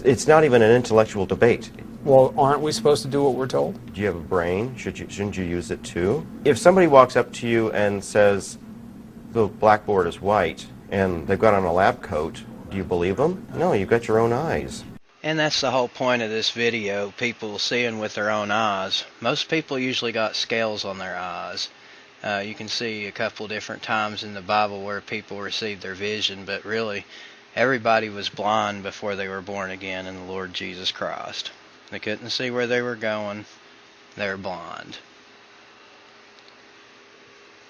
It's not even an intellectual debate. Well, aren't we supposed to do what we're told? Do you have a brain? Shouldn't you use it too? If somebody walks up to you and says the blackboard is white and they've got on a lab coat, do you believe them? No, you've got your own eyes. And that's the whole point of this video, people seeing with their own eyes. Most people usually got scales on their eyes. You can see a couple different times in the Bible where people received their vision, but really everybody was blind before they were born again in the Lord Jesus Christ. They couldn't see where they were going. They were blind.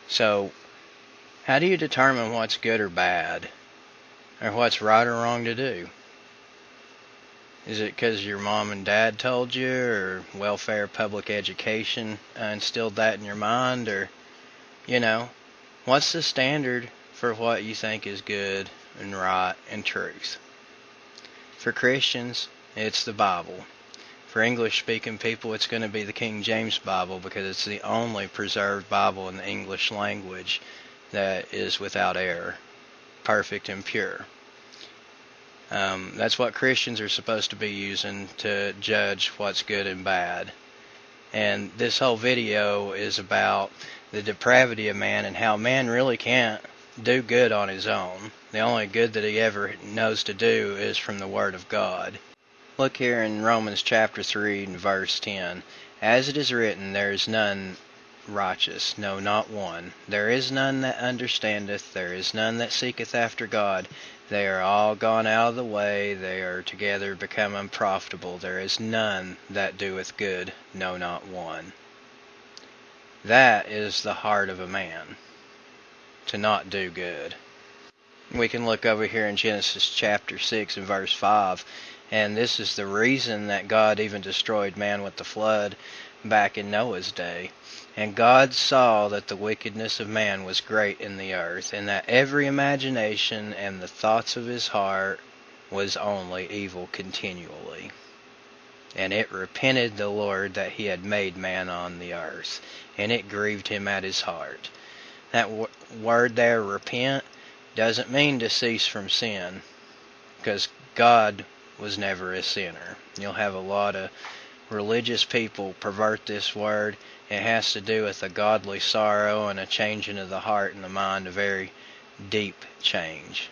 So, how do you determine what's good or bad? Or what's right or wrong to do? Is it because your mom and dad told you, or welfare, public education instilled that in your mind, or, you know, what's the standard for what you think is good and right and truth? For Christians, it's the Bible. For English-speaking people, it's going to be the King James Bible because it's the only preserved Bible in the English language that is without error, perfect and pure. That's what Christians are supposed to be using to judge what's good and bad. And this whole video is about the depravity of man and how man really can't do good on his own. The only good that he ever knows to do is from the Word of God. Look here in Romans chapter 3 and verse 10. As it is written, there is none righteous, no, not one. There is none that understandeth, there is none that seeketh after God. They are all gone out of the way, they are together become unprofitable. There is none that doeth good, no, not one. That is the heart of a man, to not do good. We can look over here in Genesis chapter 6 and verse 5, and this is the reason that God even destroyed man with the flood back in Noah's day. And God saw that the wickedness of man was great in the earth, and that every imagination and the thoughts of his heart was only evil continually. And it repented the Lord that he had made man on the earth, and it grieved him at his heart. That word there, repent, doesn't mean to cease from sin, because God was never a sinner. You'll have a lot of religious people pervert this word. It has to do with a godly sorrow and a changing of the heart and the mind, a very deep change.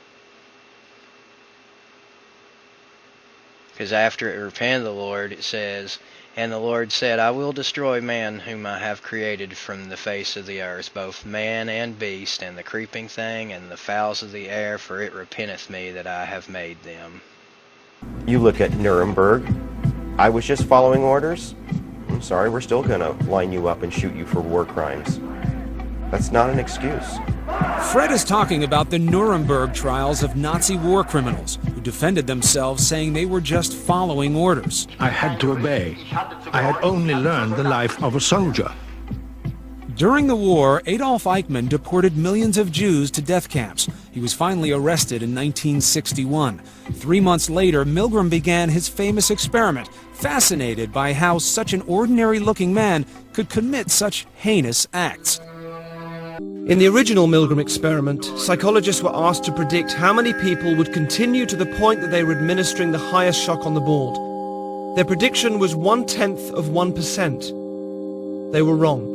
Because after it repented the Lord, it says, and the Lord said, I will destroy man whom I have created from the face of the earth, both man and beast, and the creeping thing, and the fowls of the air, for it repenteth me that I have made them. You look at Nuremberg. I was just following orders. I'm sorry, we're still going to line you up and shoot you for war crimes. That's not an excuse. Fred is talking about the Nuremberg trials of Nazi war criminals who defended themselves, saying they were just following orders. I had to obey. I had only learned the life of a soldier. During the war, Adolf Eichmann deported millions of Jews to death camps. He was finally arrested in 1961. 3 months later, Milgram began his famous experiment, fascinated by how such an ordinary-looking man could commit such heinous acts. In the original Milgram experiment, psychologists were asked to predict how many people would continue to the point that they were administering the highest shock on the board. Their prediction was 0.1%. They were wrong.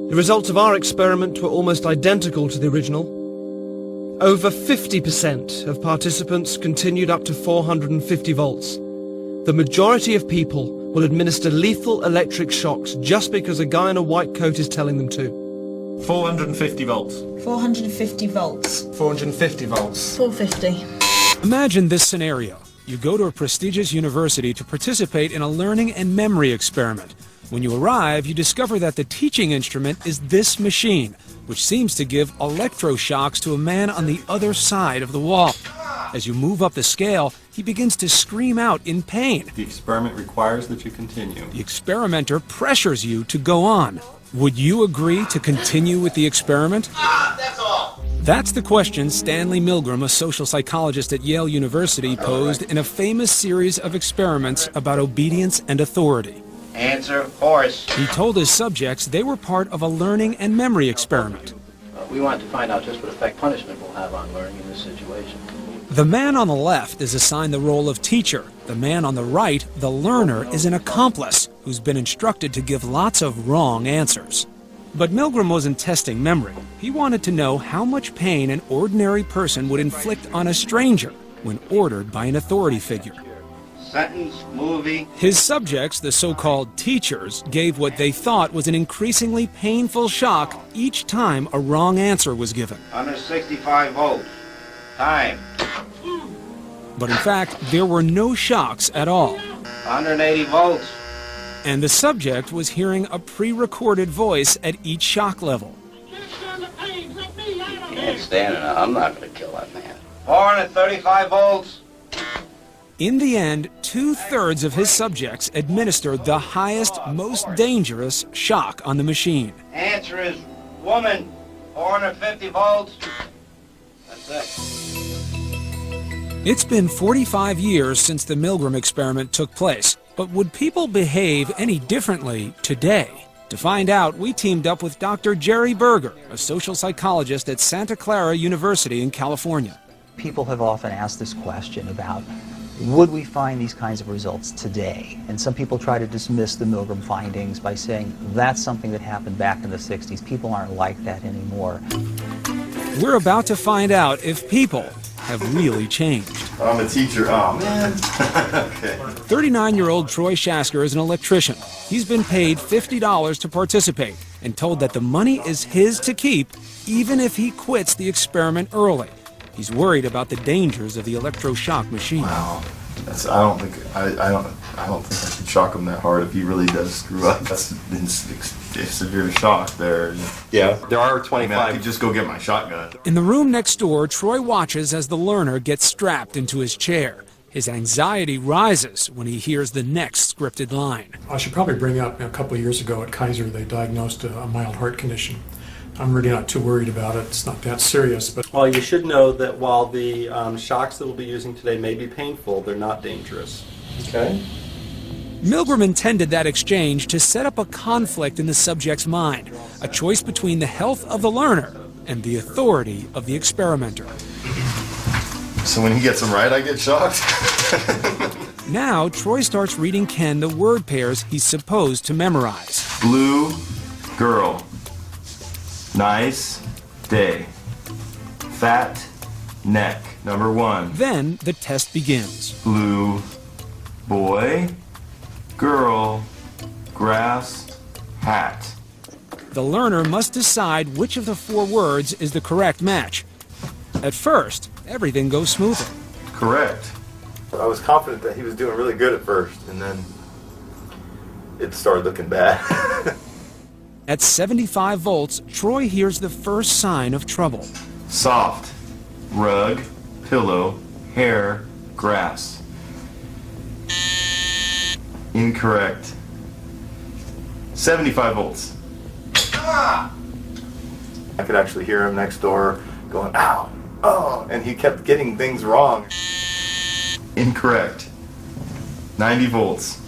The results of our experiment were almost identical to the original. Over 50% of participants continued up to 450 volts. The majority of people will administer lethal electric shocks just because a guy in a white coat is telling them to. 450 volts. 450 volts. 450 volts. 450. Imagine this scenario. You go to a prestigious university to participate in a learning and memory experiment. When you arrive, you discover that the teaching instrument is this machine, which seems to give electroshocks to a man on the other side of the wall. As you move up the scale, he begins to scream out in pain. The experiment requires that you continue. The experimenter pressures you to go on. Would you agree to continue with the experiment? That's all. That's the question Stanley Milgram, a social psychologist at Yale University, posed in a famous series of experiments about obedience and authority. Answer, horse. He told his subjects they were part of a learning and memory experiment. We want to find out just what effect punishment will have on learning in this situation. The man on the left is assigned the role of teacher. The man on the right, the learner, is an accomplice who's been instructed to give lots of wrong answers. But Milgram wasn't testing memory. He wanted to know how much pain an ordinary person would inflict on a stranger when ordered by an authority figure. Sentence, movie. His subjects, the so-called teachers, gave what they thought was an increasingly painful shock each time a wrong answer was given. 165 volts. Time. But in fact, there were no shocks at all. 180 volts. And the subject was hearing a pre-recorded voice at each shock level. Can't stand it. I'm not going to kill that man. 435 volts. In the end, 2/3 of his subjects administered the highest, most dangerous shock on the machine. Answer is woman. 450 volts. That's it. It's been 45 years since the Milgram experiment took place, but would people behave any differently today? To find out, we teamed up with Dr. Jerry Berger, a social psychologist at Santa Clara University in California. People have often asked this question about, would we find these kinds of results today? And some people try to dismiss the Milgram findings by saying that's something that happened back in the 60s. People aren't like that anymore. We're about to find out if people have really changed. I'm a teacher. Oh, man. Okay. 39-year-old Troy Shasker is an electrician. He's been paid $50 to participate and told that the money is his to keep even if he quits the experiment early. He's worried about the dangers of the electroshock machine. Wow. I don't think I should shock him that hard if he really does screw up. That's a severe shock there. Yeah, there are I 25. could just go get my shotgun. In the room next door, Troy watches as the learner gets strapped into his chair. His anxiety rises when he hears the next scripted line. I should probably bring up, a couple of years ago at Kaiser, they diagnosed a mild heart condition. I'm really not too worried about it. It's not that serious, but... Well, you should know that while the shocks that we'll be using today may be painful, they're not dangerous. Okay? Milgram intended that exchange to set up a conflict in the subject's mind, a choice between the health of the learner and the authority of the experimenter. So when he gets them right, I get shocked? Now, Troy starts reading Ken the word pairs he's supposed to memorize. Blue, girl. Nice, day. Fat, neck. Number 1. Then the test begins. Blue, boy, girl, grass, hat. The learner must decide which of the 4 words is the correct match. At first, everything goes smoothly. Correct. I was confident that he was doing really good at first, and then it started looking bad. At 75 volts, Troy hears the first sign of trouble. Soft, rug, pillow, hair, grass. Incorrect. 75 volts. I could actually hear him next door going, ow, oh, and he kept getting things wrong. Incorrect. 90 volts.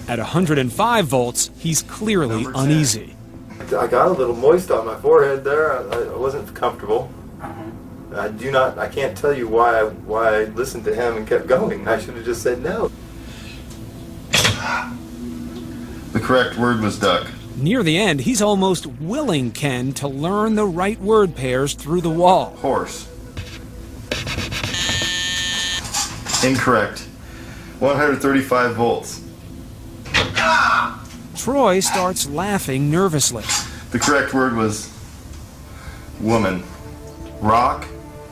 At 105 volts, he's clearly uneasy. I got a little moist on my forehead there. I wasn't comfortable. I can't tell you why I listened to him and kept going. I should have just said no. The correct word was duck. Near the end, he's almost willing Ken to learn the right word pairs through the wall. Horse. Incorrect. 135 volts. Troy starts laughing nervously. The correct word was woman. Rock,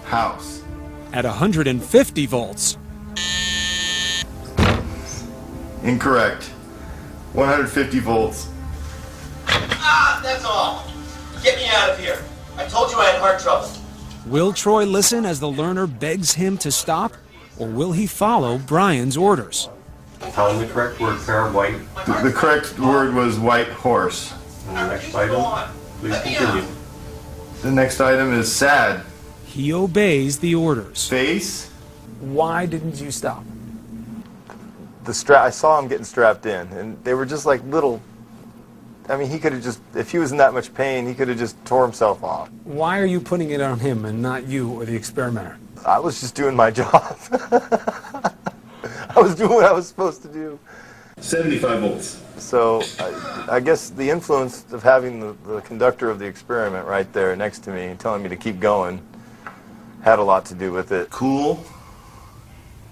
house. At 150 volts. Incorrect. 150 volts. That's all. Get me out of here. I told you I had heart trouble. Will Troy listen as the learner begs him to stop? Or will he follow Brian's orders? Tell him the correct word pair, white. The correct word was white horse. And the next item, please continue. The next item is sad. He obeys the orders. Face. Why didn't you stop? I saw him getting strapped in, and they were just like little I mean, he could have just, if he was in that much pain, he could have just tore himself off. Why are you putting it on him and not you or the experimenter? I was just doing my job. I was doing what I was supposed to do. 75 volts. So I guess the influence of having the conductor of the experiment right there next to me and telling me to keep going had a lot to do with it. Cool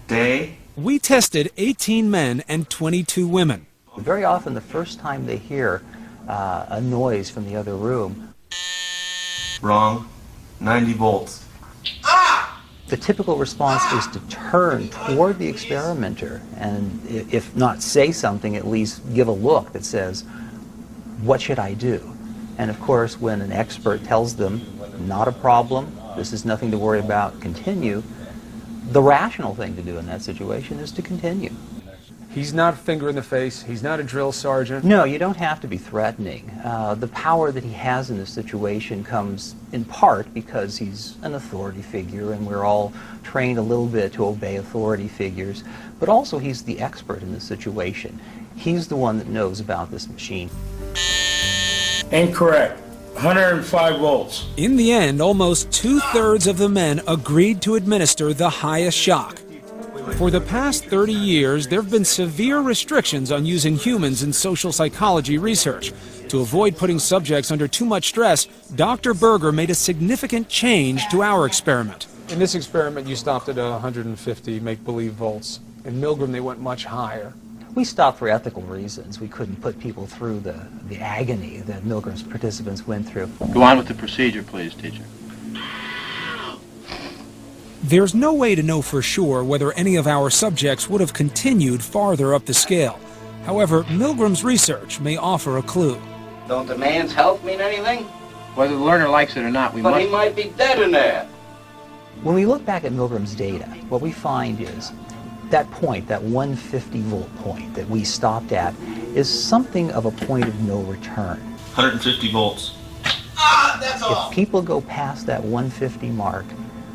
day. We tested 18 men and 22 women. Very often the first time they hear a noise from the other room, Wrong. 90 volts. the typical response is to turn toward the experimenter and, if not say something, at least give a look that says, what should I do? And of course, when an expert tells them, not a problem, this is nothing to worry about, continue, the rational thing to do in that situation is to continue. He's not finger in the face. He's not a drill sergeant. No, you don't have to be threatening. The power that he has in this situation comes in part because he's an authority figure, and we're all trained a little bit to obey authority figures, but also he's the expert in this situation. He's the one that knows about this machine. Incorrect. 105 volts. In the end, almost 2/3 of the men agreed to administer the highest shock. For the past 30 years, there have been severe restrictions on using humans in social psychology research. To avoid putting subjects under too much stress, Dr. Berger made a significant change to our experiment. In this experiment, you stopped at 150 make-believe volts. In Milgram, they went much higher. We stopped for ethical reasons. We couldn't put people through the agony that Milgram's participants went through. Go on with the procedure, please, teacher. There's no way to know for sure whether any of our subjects would have continued farther up the scale. However, Milgram's research may offer a clue. Don't the man's health mean anything? Whether the learner likes it or not, But he might be dead in there. When we look back at Milgram's data, what we find is that point, that 150 volt point that we stopped at, is something of a point of no return. 150 volts. That's all. If people go past that 150 mark,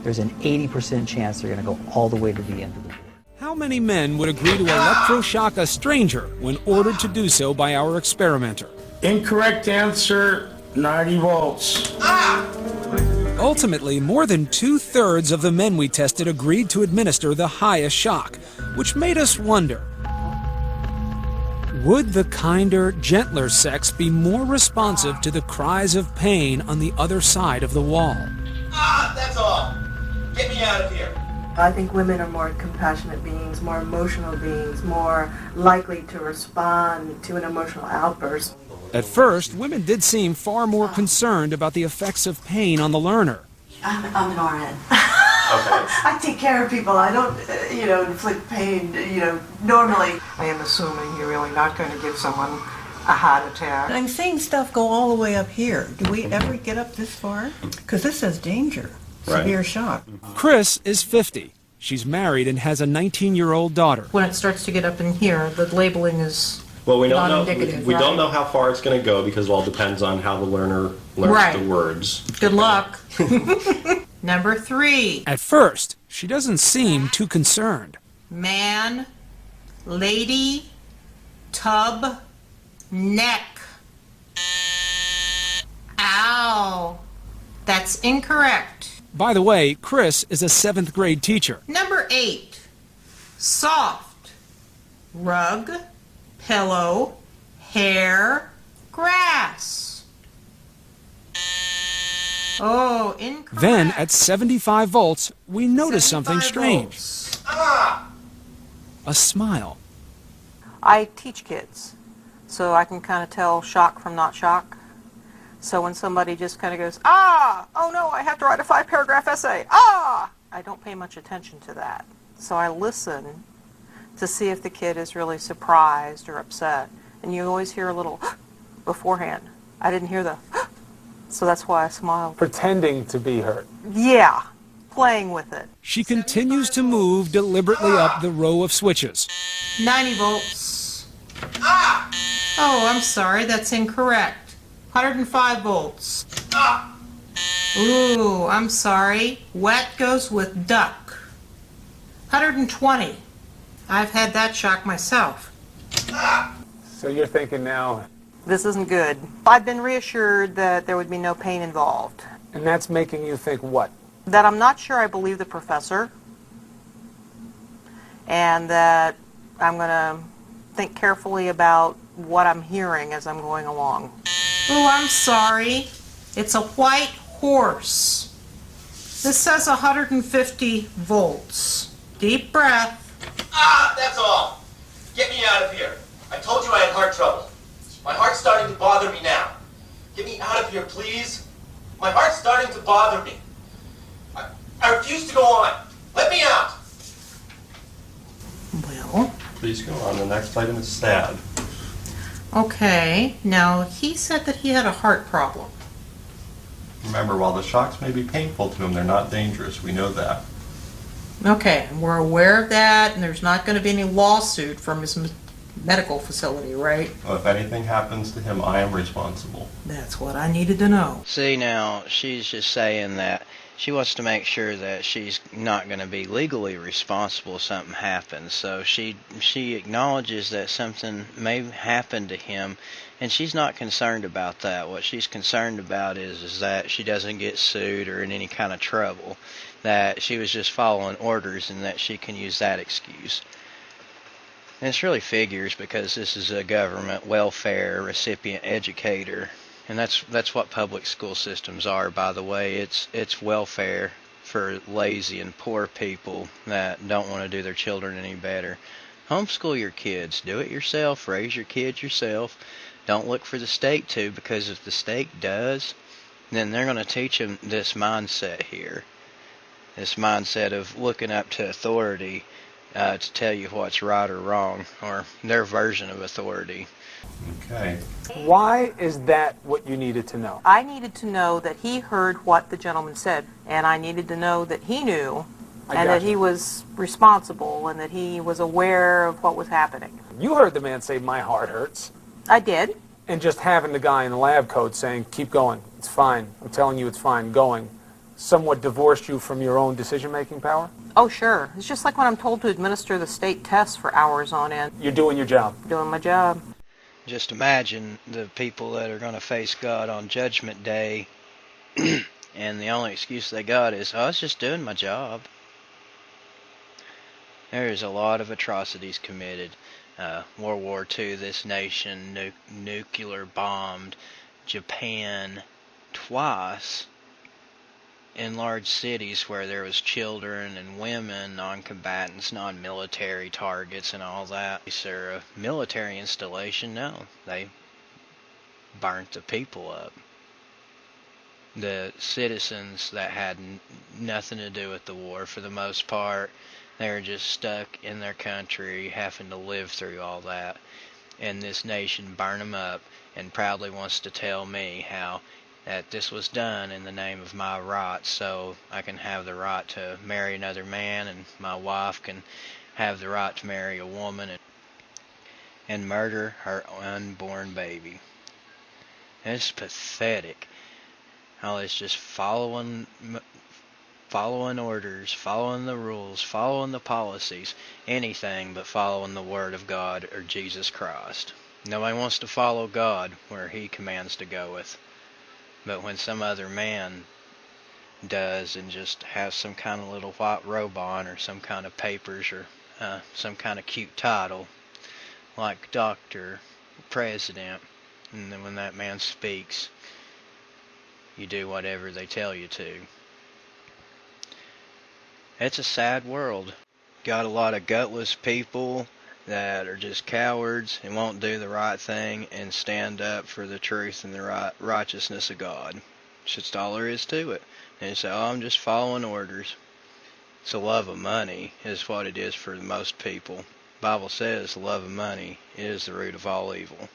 there's an 80% chance they're going to go all the way to the end of the board. How many men would agree to electroshock a stranger when ordered to do so by our experimenter? Incorrect answer, 90 volts. Ultimately, more than 2/3 of the men we tested agreed to administer the highest shock, which made us wonder, would the kinder, gentler sex be more responsive to the cries of pain on the other side of the wall? That's all. Get me out of here. I think women are more compassionate beings, more emotional beings, more likely to respond to an emotional outburst. At first, women did seem far more concerned about the effects of pain on the learner. I'm an RN. Okay. I take care of people. I don't, inflict pain, normally. I am assuming you're really not going to give someone a heart attack. I'm seeing stuff go all the way up here. Do we ever get up this far? Because this says danger, severe shock. Chris is 50. She's married and has a 19-year-old daughter. When it starts to get up in here, the labeling is Well, we don't know. non-indicative, We right? don't know how far it's going to go because it all depends on how the learner learns Right. the words. Good luck. Number 3, At first, she doesn't seem too concerned. man, lady, tub, neck. Ow. That's incorrect. By the way, Chris is a 7th grade teacher. Number 8, soft, rug, pillow, hair, grass. Oh, incorrect. Then, at 75 volts, we notice something 75 strange. volts. A smile. I teach kids, so I can kind of tell shock from not shock. So when somebody just kind of goes, oh no, I have to write a 5-paragraph essay, I don't pay much attention to that. So I listen to see if the kid is really surprised or upset. And you always hear a little beforehand. I didn't hear the so that's why I smiled. Pretending to be hurt. Yeah, playing with it. She continues to move deliberately up the row of switches. 90 volts. Oh, I'm sorry, that's incorrect. 105 volts. Ooh, I'm sorry. Wet goes with duck. 120. I've had that shock myself. So you're thinking now, This isn't good. I've been reassured that there would be no pain involved. And that's making you think what? That I'm not sure I believe the professor, and that I'm going to think carefully about what I'm hearing as I'm going along. Oh, I'm sorry. It's a white horse. This says 150 volts. Deep breath. Ah, that's all. Get me out of here. I told you I had heart trouble. My heart's starting to bother me now. Get me out of here, please. My heart's starting to bother me. I refuse to go on. Let me out. Well, Please go on. The next item is sad. okay. Now, he said that he had a heart problem. Remember, while the shocks may be painful to him, they're not dangerous. We know that. Okay, and we're aware of that, and there's not going to be any lawsuit from his medical facility, right? Well, if anything happens to him, I am responsible. That's what I needed to know. See, now, she's just saying that she wants to make sure that she's not going to be legally responsible if something happens. So she acknowledges that something may happen to him, and she's not concerned about that. What she's concerned about is that she doesn't get sued or in any kind of trouble, that she was just following orders and that she can use that excuse. And it's really figures, because this is a government welfare recipient educator. And that's what public school systems are, by the way. It's welfare for lazy and poor people that don't want to do their children any better. Homeschool your kids. Do it yourself. Raise your kids yourself. Don't look for the state to, because if the state does, then they're going to teach them this mindset here. This mindset of looking up to authority to tell you what's right or wrong, or their version of authority. Okay. Why is that what you needed to know? I needed to know that he heard what the gentleman said, and I needed to know that he knew, and that he was responsible, and that he was aware of what was happening. You heard the man say, "My heart hurts." I did. And just having the guy in the lab coat saying, "Keep going, it's fine, I'm telling you it's fine, going," somewhat divorced you from your own decision-making power? Oh, sure. It's just like when I'm told to administer the state tests for hours on end. You're doing your job. Doing my job. Just imagine the people that are going to face God on Judgment Day, and the only excuse they got is, "Oh, I was just doing my job." There is a lot of atrocities committed. World War II, this nation nuclear bombed Japan twice in large cities where there was children and women, non-combatants, non-military targets and all that. Is there a military installation? No. They burnt the people up. The citizens that had nothing to do with the war, for the most part, they were just stuck in their country having to live through all that. And this nation burned them up and proudly wants to tell me how that this was done in the name of my rights, so I can have the right to marry another man, and my wife can have the right to marry a woman and murder her unborn baby. It's pathetic. How it's just following orders, following the rules, following the policies, anything but following the Word of God or Jesus Christ. Nobody wants to follow God where He commands to goeth. But when some other man does and just has some kind of little white robe on, or some kind of papers, or some kind of cute title, like doctor, president, and then when that man speaks, you do whatever they tell you to. It's a sad world. Got a lot of gutless people that are just cowards and won't do the right thing and stand up for the truth and the righteousness of God. It's just all there is to it. And you say, "Oh, I'm just following orders." It's the love of money is what it is for most people. The Bible says the love of money is the root of all evil.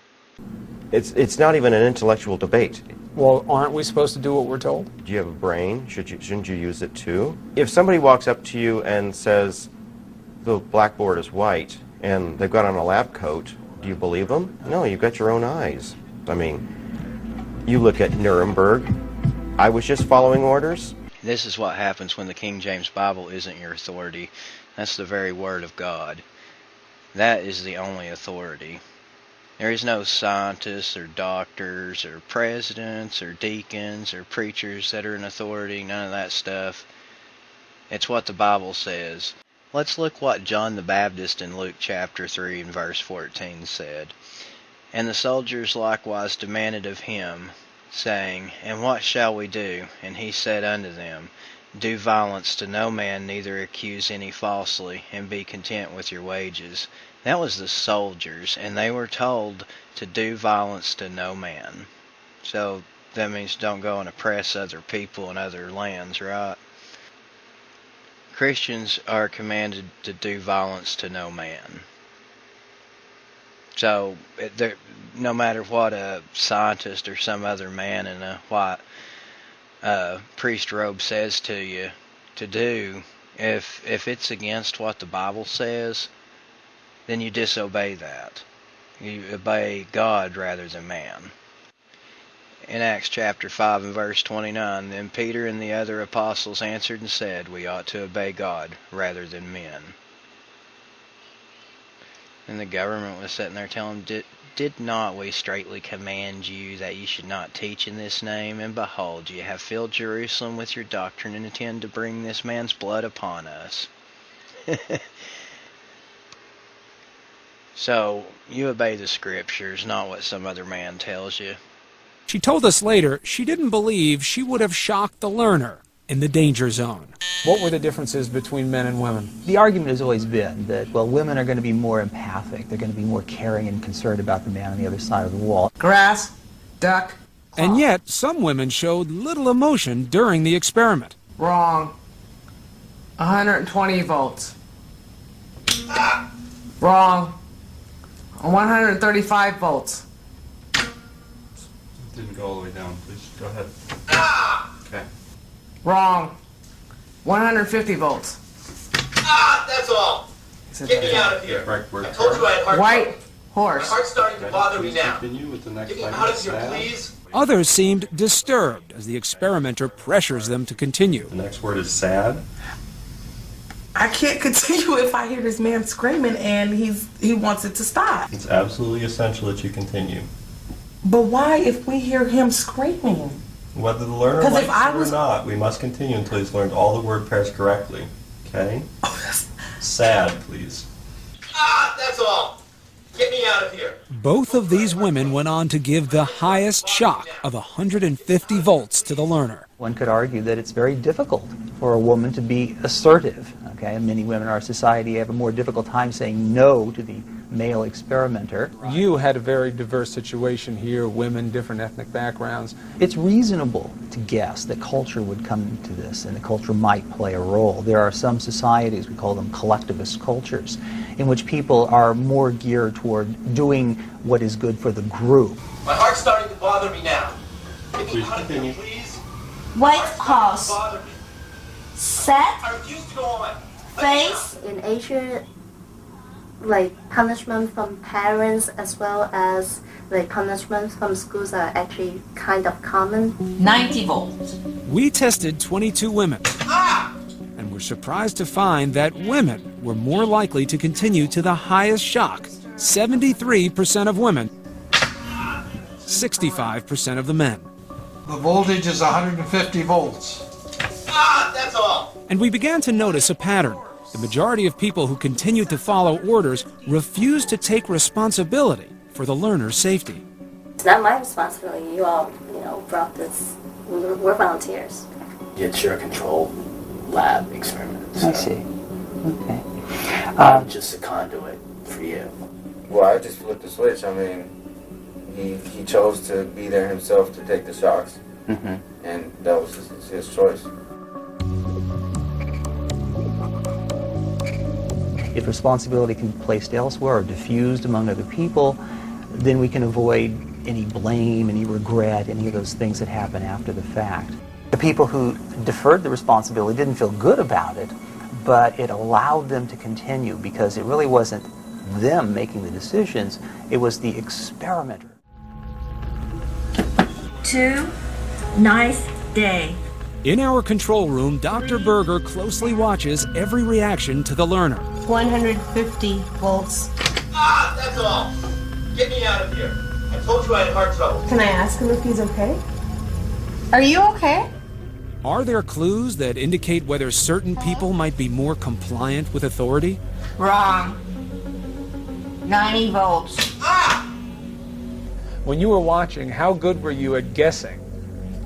It's not even an intellectual debate. Well, aren't we supposed to do what we're told? Do you have a brain? Shouldn't you use it too? If somebody walks up to you and says the blackboard is white, and they've got on a lab coat, do you believe them? No, you've got your own eyes. I mean, you look at Nuremberg. I was just following orders. This is what happens when the King James Bible isn't your authority. That's the very Word of God. That is the only authority. There is no scientists or doctors or presidents or deacons or preachers that are in authority, none of that stuff. It's what the Bible says. Let's look what John the Baptist in Luke chapter 3 and verse 14 said. And the soldiers likewise demanded of him, saying, And what shall we do? And he said unto them, Do violence to no man, neither accuse any falsely, and be content with your wages. That was the soldiers, and they were told to do violence to no man. So that means don't go and oppress other people in other lands, right? Christians are commanded to do violence to no man. So no matter what a scientist or some other man in a white priest robe says to you to do, if it's against what the Bible says, then you disobey that. You obey God rather than man. In Acts chapter 5 and verse 29, Then Peter and the other apostles answered and said, We ought to obey God rather than men. And the government was sitting there telling them, Did not we straitly command you that you should not teach in this name? And behold, you have filled Jerusalem with your doctrine and intend to bring this man's blood upon us. So, you obey the scriptures, not what some other man tells you. She told us later she didn't believe she would have shocked the learner in the danger zone. What were the differences between men and women? The argument has always been that, well, women are going to be more empathic. They're going to be more caring and concerned about the man on the other side of the wall. Grass, duck. And yet, some women showed little emotion during the experiment. Wrong. 120 volts. Wrong. 135 volts. Didn't go all the way down, please. Go ahead. Okay. Wrong. 150 volts. That's all. Get me out of here. Right, I told you I had heart White trouble. horse. My heart's starting to bother me Please now. continue with the next Get me item. out of here, please. Others seemed disturbed as the experimenter pressures them to continue. The next word is sad. I can't continue if I hear this man screaming and he wants it to stop. It's absolutely essential that you continue. But why if we hear him screaming? Whether the learner 'Cause likes if I it or was- not, we must continue until he's learned all the word pairs correctly. Okay? Sad, please. That's all. Get me out of here. Both of these women went on to give the highest shock of 150 volts to the learner. One could argue that it's very difficult for a woman to be assertive. Okay, and many women in our society have a more difficult time saying no to the male experimenter. You had a very diverse situation here, women, different ethnic backgrounds. It's reasonable to guess that culture would come into this and the culture might play a role. There are some societies, we call them collectivist cultures, in which people are more geared toward doing what is good for the group. My heart's starting to bother me now. Get me out of here, please. White horse. Set. I refuse to go on. Face. In Asia, like punishment from parents as well as like punishment from schools are actually kind of common. 90 volts. We tested 22 women and were surprised to find that women were more likely to continue to the highest shock. 73% of women, 65% of the men. The voltage is 150 volts. That's all. And we began to notice a pattern. The majority of people who continued to follow orders refused to take responsibility for the learner's safety. It's not my responsibility. You all, brought this. We're volunteers. It's your controlled lab experiment. I see. Okay. I'm just a conduit for you. Well, I just flipped the switch. I mean, he chose to be there himself to take the shocks, and that was his choice. If responsibility can be placed elsewhere or diffused among other people, then we can avoid any blame, any regret, any of those things that happen after the fact. The people who deferred the responsibility didn't feel good about it, but it allowed them to continue because it really wasn't them making the decisions, it was the experimenter. 2 nice day. In our control room, Dr. Berger closely watches every reaction to the learner. 150 volts. That's all. Get me out of here. I told you I had heart trouble. Can I ask him if he's okay? Are you okay? Are there clues that indicate whether certain people might be more compliant with authority? Wrong. 90 volts. When you were watching, how good were you at guessing,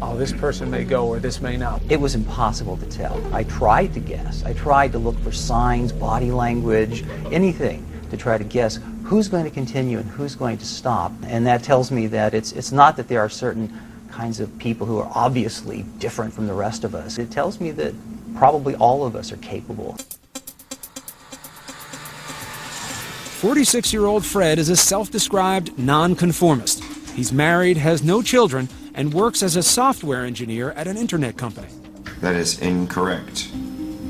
oh, this person may go or this may not? It was impossible to tell. I tried to guess. I tried to look for signs, body language, anything to try to guess who's going to continue and who's going to stop. And that tells me that it's not that there are certain kinds of people who are obviously different from the rest of us. It tells me that probably all of us are capable. 46-year-old Fred is a self-described nonconformist. He's married, has no children, and works as a software engineer at an internet company. That is incorrect.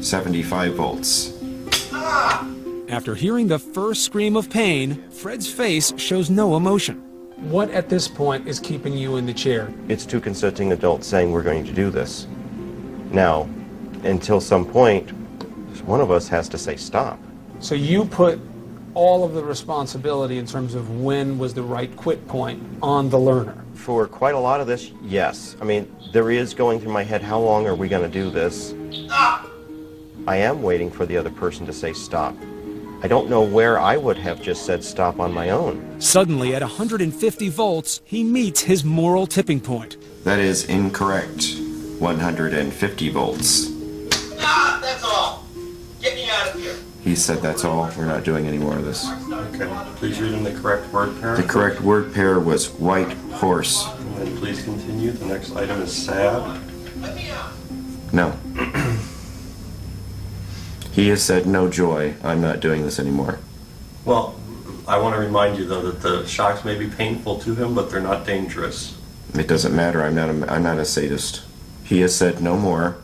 75 volts. After hearing the first scream of pain, Fred's face shows no emotion. What at this point is keeping you in the chair? It's two consenting adults saying we're going to do this. Now, until some point, one of us has to say stop. So you put all of the responsibility in terms of when was the right quit point on the learner. For quite a lot of this, yes. I mean, there is going through my head, how long are we going to do this? I am waiting for the other person to say stop. I don't know where I would have just said stop on my own. Suddenly, at 150 volts, he meets his moral tipping point. That is incorrect. 150 volts. That's all. Get me out of here. He said that's all. We're not doing any more of this. Okay, please read in the correct word pair. The correct word pair was white horse. And please continue. The next item is sad. No. He has said no joy. I'm not doing this anymore. Well, I want to remind you, though, that the shocks may be painful to him, but they're not dangerous. It doesn't matter. I'm not a sadist. He has said no more.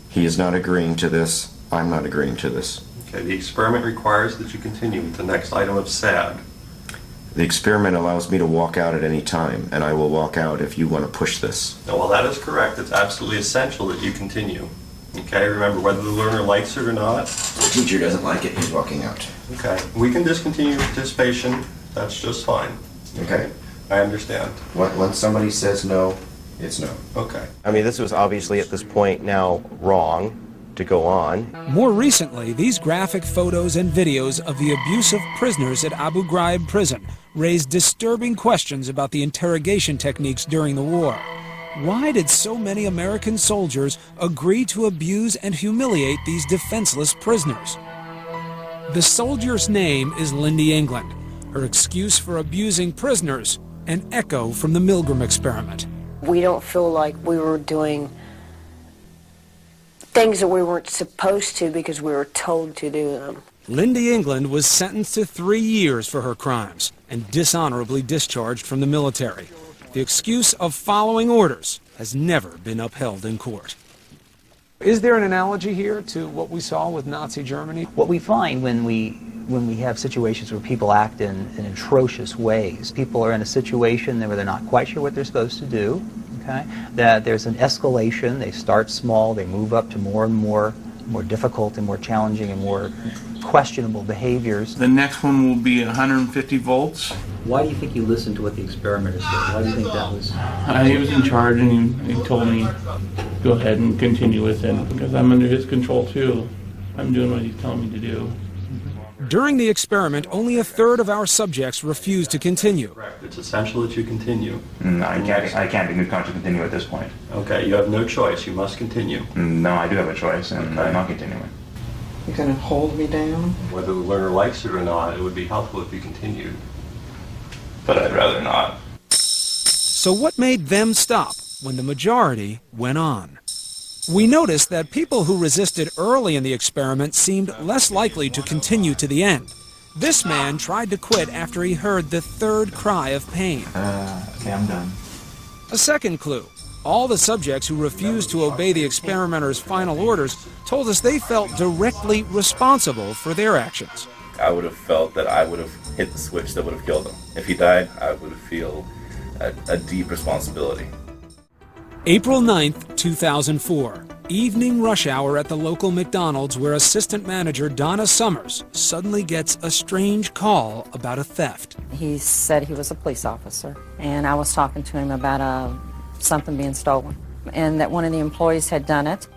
He is not agreeing to this. I'm not agreeing to this. Okay, the experiment requires that you continue with the next item of sad. The experiment allows me to walk out at any time, and I will walk out if you want to push this. No, well, that is correct. It's absolutely essential that you continue. Okay, remember, whether the learner likes it or not. The teacher doesn't like it, he's walking out. Okay, we can discontinue participation. That's just fine. Okay. I understand. When somebody says no, it's no. Okay. I mean, this was obviously at this point now wrong to go on. More recently, these graphic photos and videos of the abuse of prisoners at Abu Ghraib prison raised disturbing questions about the interrogation techniques during the war. Why did so many American soldiers agree to abuse and humiliate these defenseless prisoners? The soldier's name is Lindy England. Her excuse for abusing prisoners, an echo from the Milgram experiment. We don't feel like we were doing things that we weren't supposed to because we were told to do them. Lindy England was sentenced to 3 years for her crimes and dishonorably discharged from the military. The excuse of following orders has never been upheld in court. Is there an analogy here to what we saw with Nazi Germany? What we find when we have situations where people act in atrocious ways, people are in a situation where they're not quite sure what they're supposed to do, okay? That there's an escalation, they start small, they move up to more and more difficult and more challenging and more questionable behaviors. The next one will be 150 volts. Why do you think you listened to what the experimenter said? Why do you think that was? He was in charge and he told me, go ahead and continue with it because I'm under his control too. I'm doing what he's telling me to do. During the experiment, only a third of our subjects refused to continue. It's essential that you continue. I can't in good conscience continue at this point. Okay, you have no choice. You must continue. No, I do have a choice, and I'm not continuing. You're going to hold me down? Whether the learner likes it or not, it would be helpful if you continued. But I'd rather not. So what made them stop when the majority went on? We noticed that people who resisted early in the experiment seemed less likely to continue to the end. This man tried to quit after he heard the third cry of pain. Okay, I'm done. A second clue. All the subjects who refused to obey the experimenter's final orders told us they felt directly responsible for their actions. I would have felt that I would have hit the switch that would have killed him. If he died, I would feel a deep responsibility. April 9th, 2004. Evening rush hour at the local McDonald's, where assistant manager Donna Summers suddenly gets a strange call about a theft. He said he was a police officer, and I was talking to him about something being stolen, and that one of the employees had done it.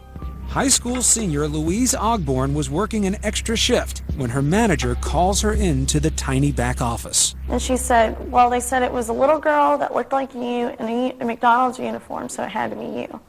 High school senior Louise Ogborn was working an extra shift when her manager calls her into the tiny back office. And she said, well, they said it was a little girl that looked like you in a McDonald's uniform, so it had to be you.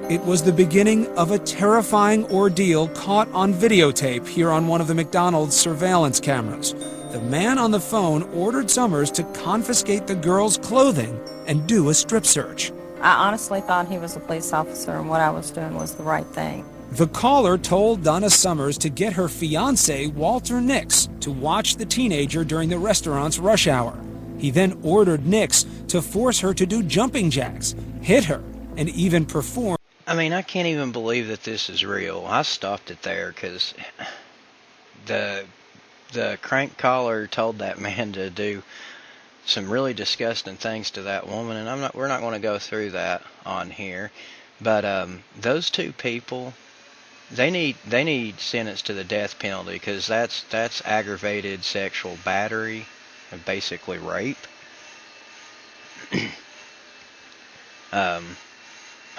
It was the beginning of a terrifying ordeal caught on videotape here on one of the McDonald's surveillance cameras. The man on the phone ordered Summers to confiscate the girl's clothing and do a strip search. I honestly thought he was a police officer, and what I was doing was the right thing. The caller told Donna Summers to get her fiancé, Walter Nix, to watch the teenager during the restaurant's rush hour. He then ordered Nix to force her to do jumping jacks, hit her, and even perform. I mean, I can't even believe that this is real. I stopped it there because the crank caller told that man to do some really disgusting things to that woman, and we're not going to go through that on here. But those two people, they need sentenced to the death penalty, because that's aggravated sexual battery and basically rape.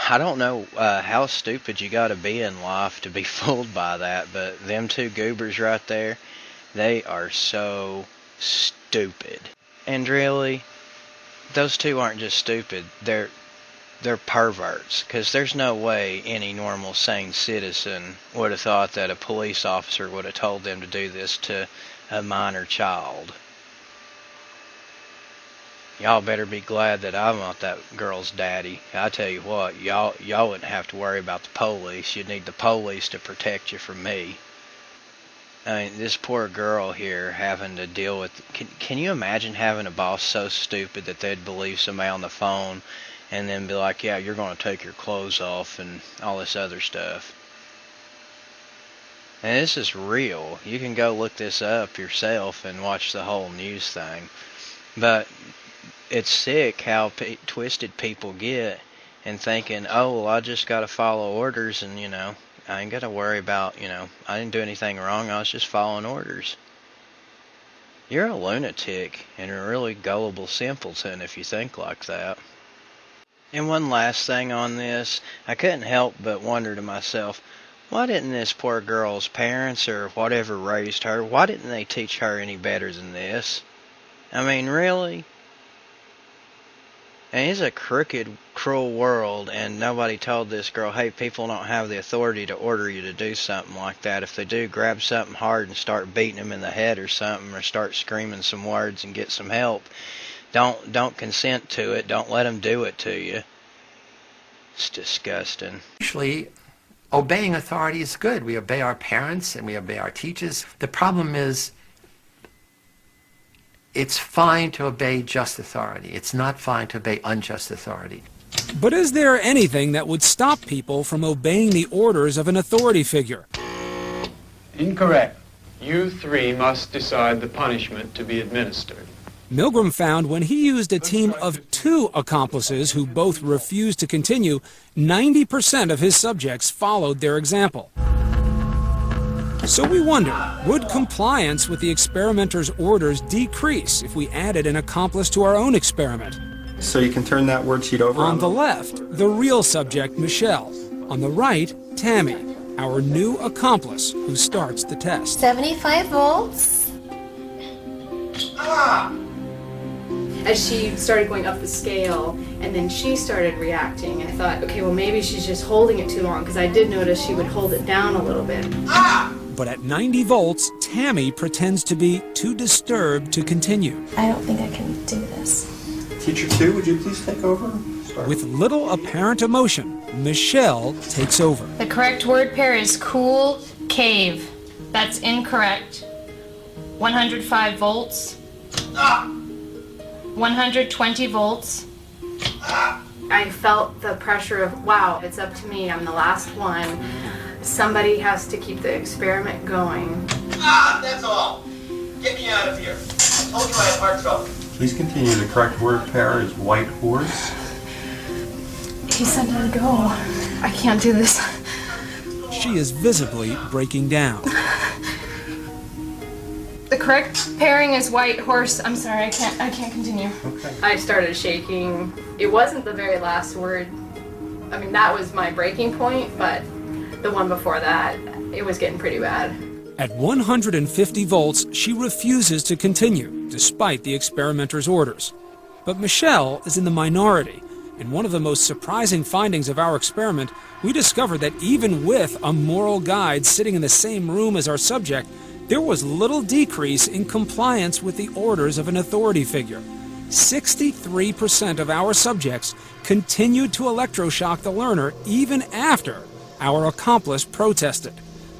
I don't know how stupid you got to be in life to be fooled by that, but them two goobers right there, they are so stupid. And really, those two aren't just stupid, they're perverts, because there's no way any normal sane citizen would have thought that a police officer would have told them to do this to a minor child. Y'all better be glad that I'm not that girl's daddy. I tell you what, y'all wouldn't have to worry about the police. You'd need the police to protect you from me. I mean, this poor girl here having to deal with... Can you imagine having a boss so stupid that they'd believe somebody on the phone and then be like, yeah, you're going to take your clothes off and all this other stuff? And this is real. You can go look this up yourself and watch the whole news thing. But it's sick how twisted people get and thinking, oh, well, I just got to follow orders and, you know, I ain't got to worry about, you know, I didn't do anything wrong, I was just following orders. You're a lunatic and a really gullible simpleton if you think like that. And one last thing on this, I couldn't help but wonder to myself, why didn't this poor girl's parents or whatever raised her, why didn't they teach her any better than this? I mean, really? And it's a crooked, cruel world, and nobody told this girl, hey, people don't have the authority to order you to do something like that. If they do, grab something hard and start beating them in the head or something, or start screaming some words and get some help. Don't consent to it. Don't let them do it to you. It's disgusting. Actually, obeying authority is good. We obey our parents and we obey our teachers. The problem is, it's fine to obey just authority. It's not fine to obey unjust authority. But is there anything that would stop people from obeying the orders of an authority figure? Incorrect. You three must decide the punishment to be administered. Milgram found when he used a team of 2 accomplices who both refused to continue, 90% of his subjects followed their example. So we wonder, would compliance with the experimenter's orders decrease if we added an accomplice to our own experiment? So you can turn that worksheet over. On the left, the real subject, Michelle. On the right, Tammy, our new accomplice who starts the test. 75 volts. As she started going up the scale, and then she started reacting, I thought, okay, well, maybe she's just holding it too long, because I did notice she would hold it down a little bit. But at 90 volts, Tammy pretends to be too disturbed to continue. I don't think I can do this. Teacher 2, would you please take over? Sorry. With little apparent emotion, Michelle takes over. The correct word pair is cool cave. That's incorrect. 105 volts. 120 volts. I felt the pressure of, wow, it's up to me, I'm the last one. Somebody has to keep the experiment going. That's all. Get me out of here. I told you I had heart trouble. Please continue. The correct word pair is white horse. He said to go. I can't do this. She is visibly breaking down. The correct pairing is white horse. I'm sorry, I can't continue. Okay. I started shaking. It wasn't the very last word. I mean, that was my breaking point, but the one before that, it was getting pretty bad. At 150 volts, she refuses to continue, despite the experimenter's orders. But Michelle is in the minority. In one of the most surprising findings of our experiment, we discovered that even with a moral guide sitting in the same room as our subject, there was little decrease in compliance with the orders of an authority figure. 63% of our subjects continued to electroshock the learner even after our accomplice protested.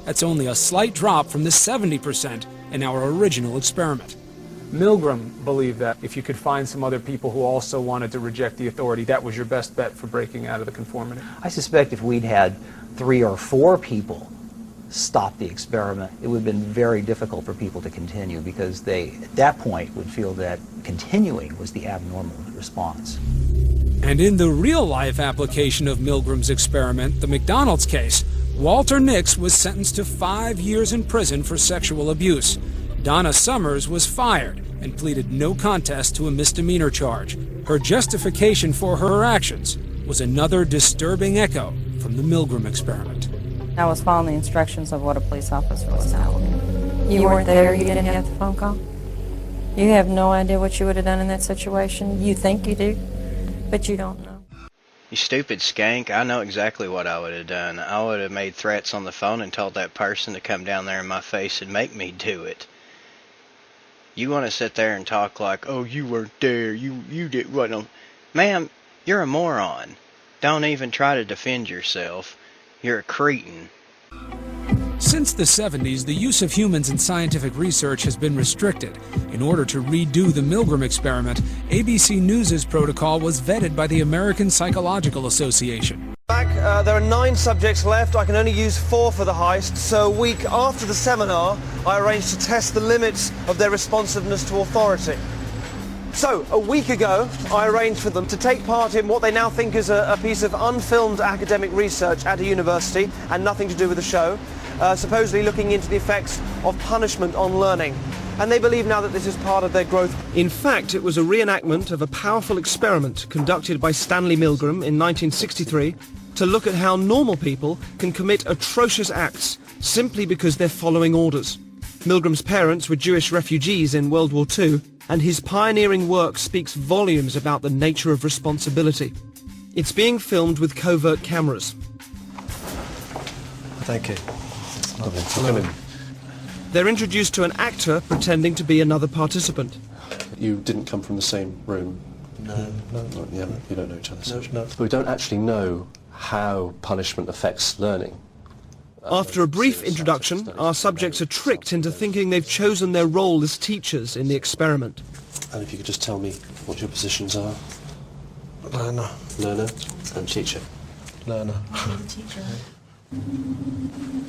That's only a slight drop from the 70% in our original experiment. Milgram believed that if you could find some other people who also wanted to reject the authority, that was your best bet for breaking out of the conformity. I suspect if we'd had 3 or 4 people stop the experiment, it would have been very difficult for people to continue because they, at that point, would feel that continuing was the abnormal response. And in the real-life application of Milgram's experiment, the McDonald's case, Walter Nix was sentenced to 5 years in prison for sexual abuse. Donna Summers was fired and pleaded no contest to a misdemeanor charge. Her justification for her actions was another disturbing echo from the Milgram experiment. I was following the instructions of what a police officer was telling me. You weren't there, you didn't get the phone call? You have no idea what you would have done in that situation? You think you do, but you don't know. You stupid skank, I know exactly what I would have done. I would have made threats on the phone and told that person to come down there in my face and make me do it. You want to sit there and talk like, oh, you weren't there, you did what? No. Ma'am, you're a moron. Don't even try to defend yourself. You're a cretin. Since the 70s, the use of humans in scientific research has been restricted. In order to redo the Milgram experiment, ABC News' protocol was vetted by the American Psychological Association. There are 9 subjects left. I can only use 4 for the heist, so a week after the seminar, I arranged to test the limits of their responsiveness to authority. So, a week ago, I arranged for them to take part in what they now think is a piece of unfilmed academic research at a university, and nothing to do with the show, supposedly looking into the effects of punishment on learning. And they believe now that this is part of their growth. In fact, it was a reenactment of a powerful experiment conducted by Stanley Milgram in 1963 to look at how normal people can commit atrocious acts simply because they're following orders. Milgram's parents were Jewish refugees in World War II, and his pioneering work speaks volumes about the nature of responsibility. It's being filmed with covert cameras. Thank you. Lovely. Come in. They're introduced to an actor pretending to be another participant. You didn't come from the same room? No. No, yeah, you don't know each other. So. No. We don't actually know how punishment affects learning. After a brief introduction, our subjects are tricked into thinking they've chosen their role as teachers in the experiment. And if you could just tell me what your positions are? Learner. Learner and teacher. Learner. Teacher.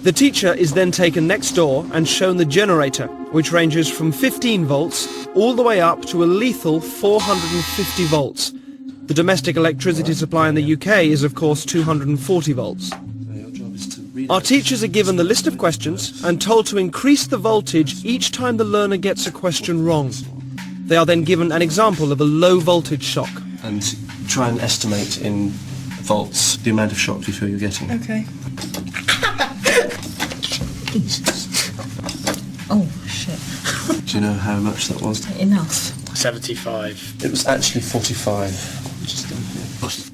The teacher is then taken next door and shown the generator, which ranges from 15 volts all the way up to a lethal 450 volts. The domestic electricity supply in the UK is, of course, 240 volts. Our teachers are given the list of questions and told to increase the voltage each time the learner gets a question wrong. They are then given an example of a low voltage shock. And try and estimate in volts the amount of shock you feel you're getting. Okay. Oh, shit. Do you know how much that was? Enough. 75. It was actually 45.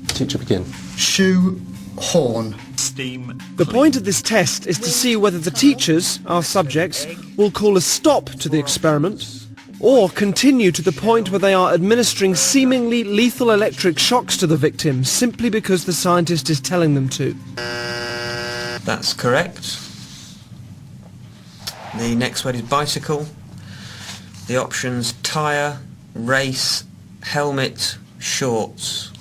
Teacher, begin. Shoe horn. Steam. The point of this test is to see whether the teachers, our subjects, will call a stop to the experiment or continue to the point where they are administering seemingly lethal electric shocks to the victim simply because the scientist is telling them to. That's correct. The next word is bicycle. The options tyre, race, helmet, shorts.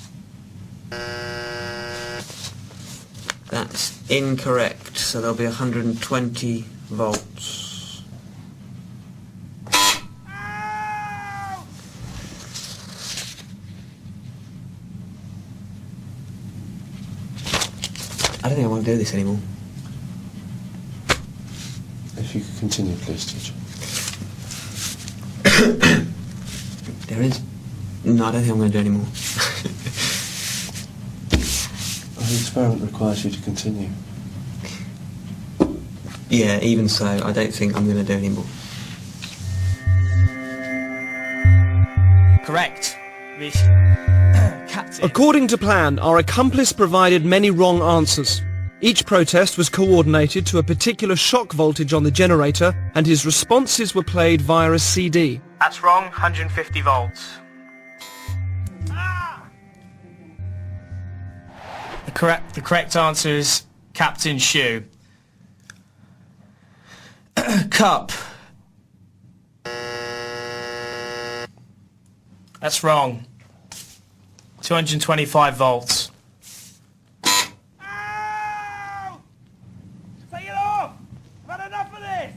That's incorrect, so there'll be 120 volts. I don't think I want to do this anymore. If you could continue, please, teacher. There is. No, I don't think I'm going to do anymore. The experiment requires you to continue. Yeah, even so, I don't think I'm going to do anymore. Correct. According to plan, our accomplice provided many wrong answers. Each protest was coordinated to a particular shock voltage on the generator, and his responses were played via a CD. That's wrong, 150 volts. The correct answer is Captain Shoe. Cup. That's wrong. 225 volts. Ow! Take it off! I've had enough of this!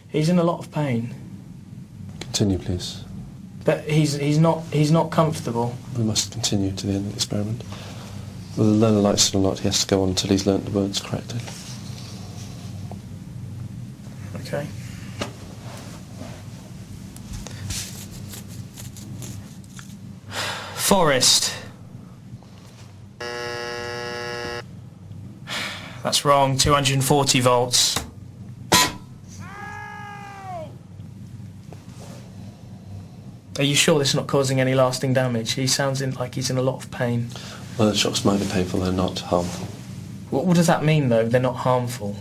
He's in a lot of pain, Continue, please. but he's not comfortable. We must continue to the end of the experiment. Whether the learner likes it or not, he has to go on until he's learnt the words correctly. Okay. Forest. That's wrong, 240 volts. Are you sure this is not causing any lasting damage? He sounds like he's in a lot of pain. Well, the shocks might be painful, they're not harmful. What does that mean, though? They're not harmful.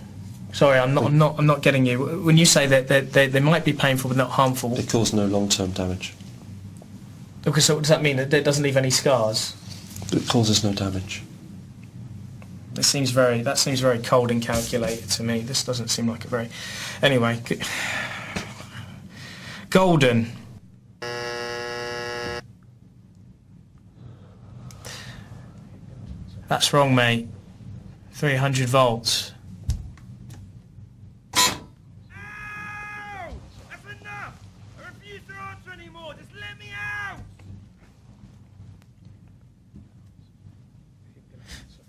Sorry, I'm not getting you. When you say that they might be painful but not harmful, They cause no long-term damage. okay, so what does that mean? That it doesn't leave any scars? It causes no damage. That seems very cold and calculated to me. This doesn't seem like a very. Anyway, golden. That's wrong, mate. 300 volts. Ow! That's enough! I refuse to answer anymore! Just let me out!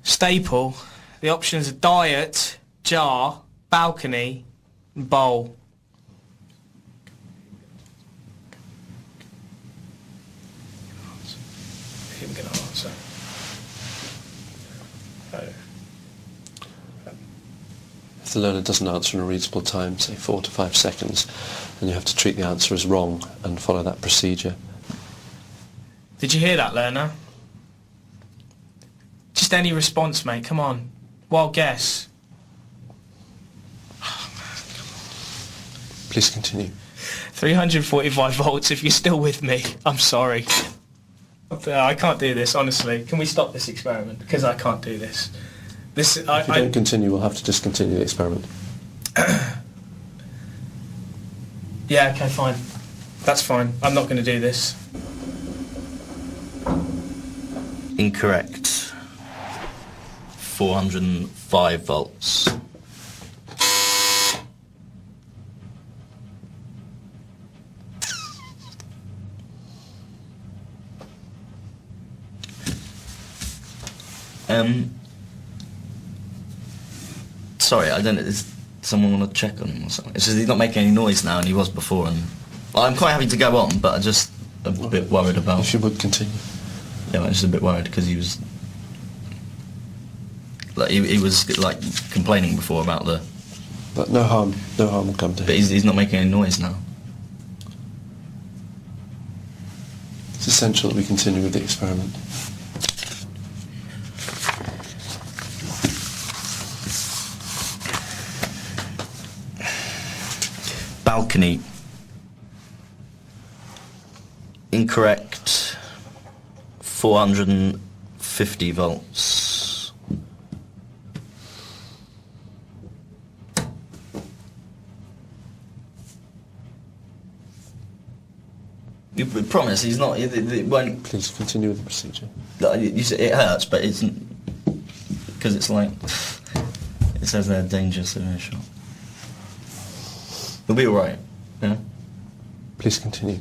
Staple. The options are diet, jar, balcony, and bowl. Him gonna answer. If the learner doesn't answer in a reasonable time, say 4 to 5 seconds, then you have to treat the answer as wrong and follow that procedure. Did you hear that, learner? Just any response, mate. Come on. Wild guess. Please continue. 345 volts if you're still with me. I'm sorry. I can't do this, honestly. Can we stop this experiment? Because I can't do this. If you don't continue, we'll have to discontinue the experiment. Yeah, okay, fine. That's fine. I'm not going to do this. Incorrect. 405 volts. Sorry, I don't know. Does someone want to check on him or something? It's just he's not making any noise now, and he was before. And well, I'm quite happy to go on, but I'm just a bit worried about. If you would continue. Yeah, I'm just a bit worried because he was like he was like complaining before about the. But no harm will come to him. But he's not making any noise now. It's essential that we continue with the experiment. Balcony. Incorrect. 450 volts. You promise he's not. It won't. Please continue with the procedure. You say it hurts, but it's because it's like it says they're dangerous in a shot. He'll be all right. Yeah. Please continue.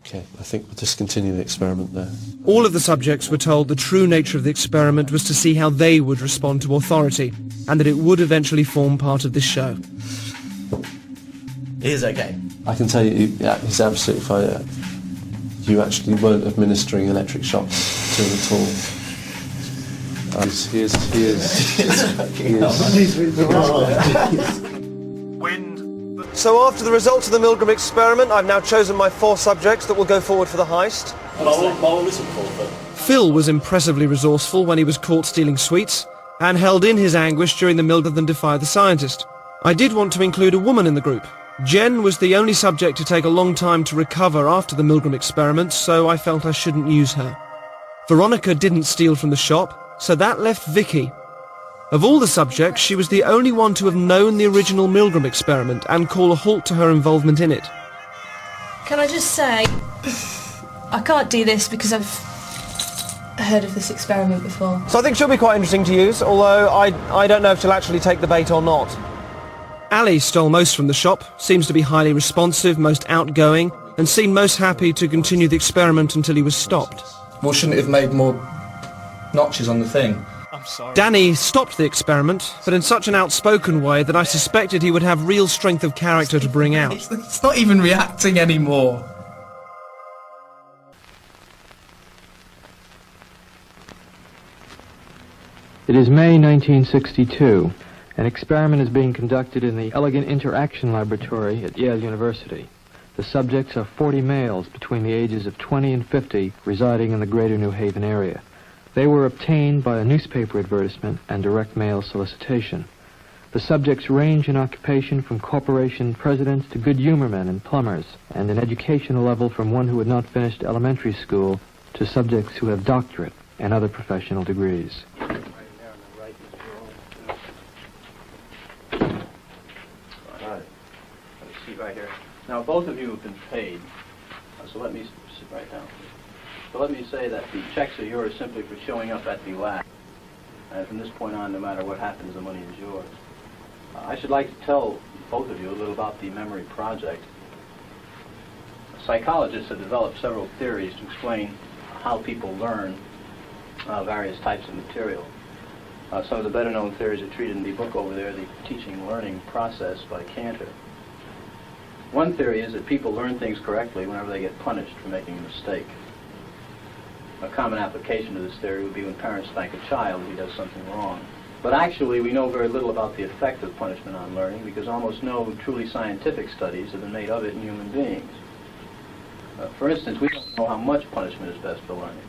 Okay, I think we'll just continue the experiment there. All of the subjects were told the true nature of the experiment was to see how they would respond to authority, and that it would eventually form part of this show. He is okay. I can tell you, yeah, he's absolutely fine. You actually weren't administering electric shocks to him at all. He is. So after the results of the Milgram experiment, I've now chosen my 4 subjects that will go forward for the heist. Phil was impressively resourceful when he was caught stealing sweets, and held in his anguish during the Milgram than defy the scientist. I did want to include a woman in the group. Jen was the only subject to take a long time to recover after the Milgram experiment, so I felt I shouldn't use her. Veronica didn't steal from the shop, so that left Vicky. Of all the subjects, she was the only one to have known the original Milgram experiment and call a halt to her involvement in it. Can I just say, I can't do this because I've heard of this experiment before. So I think she'll be quite interesting to use, although I don't know if she'll actually take the bait or not. Ali stole most from the shop, seems to be highly responsive, most outgoing, and seemed most happy to continue the experiment until he was stopped. Well, shouldn't it have made more notches on the thing? I'm sorry. Danny stopped the experiment, but in such an outspoken way that I suspected he would have real strength of character to bring out. It's not even reacting anymore. It is May 1962. An experiment is being conducted in the Elegant Interaction Laboratory at Yale University. The subjects are 40 males between the ages of 20 and 50 residing in the greater New Haven area. They were obtained by a newspaper advertisement and direct mail solicitation. The subjects range in occupation from corporation presidents to good humor men and plumbers, and in educational level from one who had not finished elementary school to subjects who have doctorate and other professional degrees. Right here. Now, both of you have been paid, so let me sit right down. So let me say that the checks are yours simply for showing up at the lab. And from this point on, no matter what happens, the money is yours. I should like to tell both of you a little about the memory project. Psychologists have developed several theories to explain how people learn various types of material. Some of the better-known theories are treated in the book over there, The Teaching and Learning Process by Cantor. One theory is that people learn things correctly whenever they get punished for making a mistake. A common application to this theory would be when parents spank a child if he does something wrong. But actually, we know very little about the effect of punishment on learning because almost no truly scientific studies have been made of it in human beings. For instance, we don't know how much punishment is best for learning.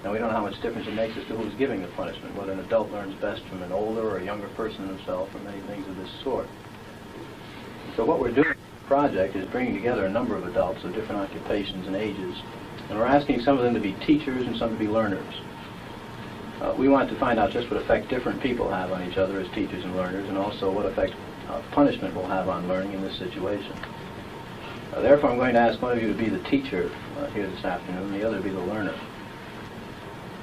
And we don't know how much difference it makes as to who's giving the punishment, whether an adult learns best from an older or a younger person himself, or many things of this sort. So what we're doing in the project is bringing together a number of adults of different occupations and ages, and we're asking some of them to be teachers and some to be learners. We want to find out just what effect different people have on each other as teachers and learners, and also what effect punishment will have on learning in this situation. Therefore, I'm going to ask one of you to be the teacher here this afternoon, and the other to be the learner.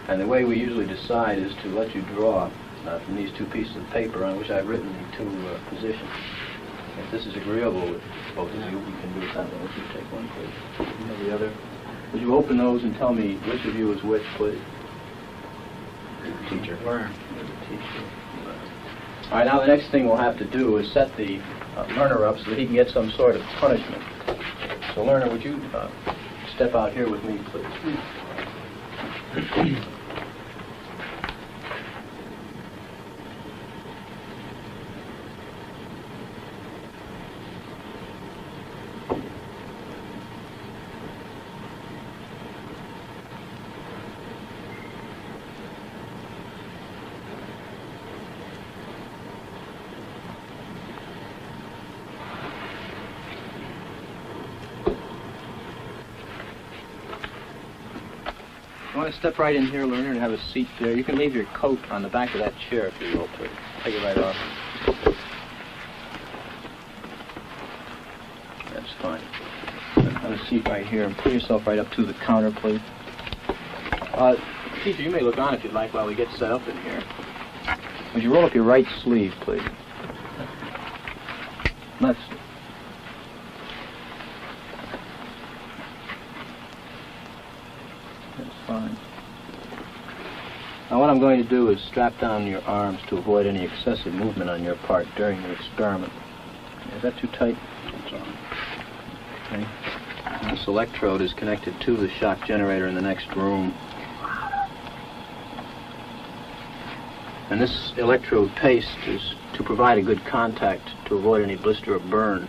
And the way we usually decide is to let you draw from these two pieces of paper on which I've written the two positions. If this is agreeable with both of you, we can do it that way. Would you take one, please? And the other. Would you open those and tell me which of you is which, please? Teacher. Learner. Teacher. All right, now the next thing we'll have to do is set the learner up so that he can get some sort of punishment. So, learner, would you step out here with me, please? You want to step right in here, learner, and have a seat there. You can leave your coat on the back of that chair if you will, please. Take it right off. That's fine. Have a a seat right here and pull yourself right up to the counter, please. Teacher, you may look on if you'd like while we get set up in here. Would you roll up your right sleeve, please? Left sleeve. That's fine. Now what I'm going to do is strap down your arms to avoid any excessive movement on your part during the experiment. Is that too tight? That's all. Okay. This electrode is connected to the shock generator in the next room. And this electrode paste is to provide a good contact to avoid any blister or burn.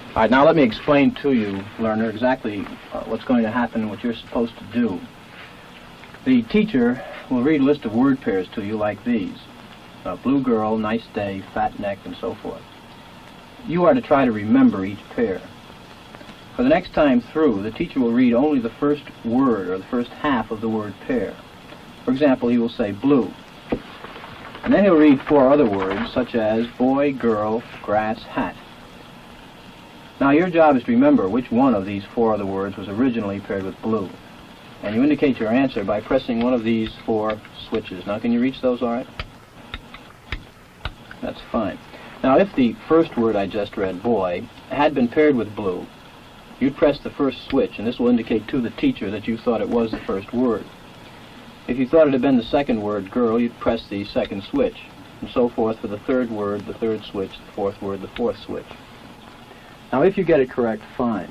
All right, now let me explain to you, learner, exactly what's going to happen and what you're supposed to do. The teacher will read a list of word pairs to you like these. Blue girl, nice day, fat neck, and so forth. You are to try to remember each pair. For the next time through, the teacher will read only the first word or the first half of the word pair. For example, he will say blue. And then he'll read 4 other words, such as boy, girl, grass, hat. Now your job is to remember which one of these 4 other words was originally paired with blue. And you indicate your answer by pressing one of these 4 switches. Now can you reach those all right? That's fine. Now if the first word I just read, boy, had been paired with blue, you'd press the first switch, and this will indicate to the teacher that you thought it was the first word. If you thought it had been the second word, girl, you'd press the second switch, and so forth for the third word, the third switch, the fourth word, the fourth switch. Now, if you get it correct, fine.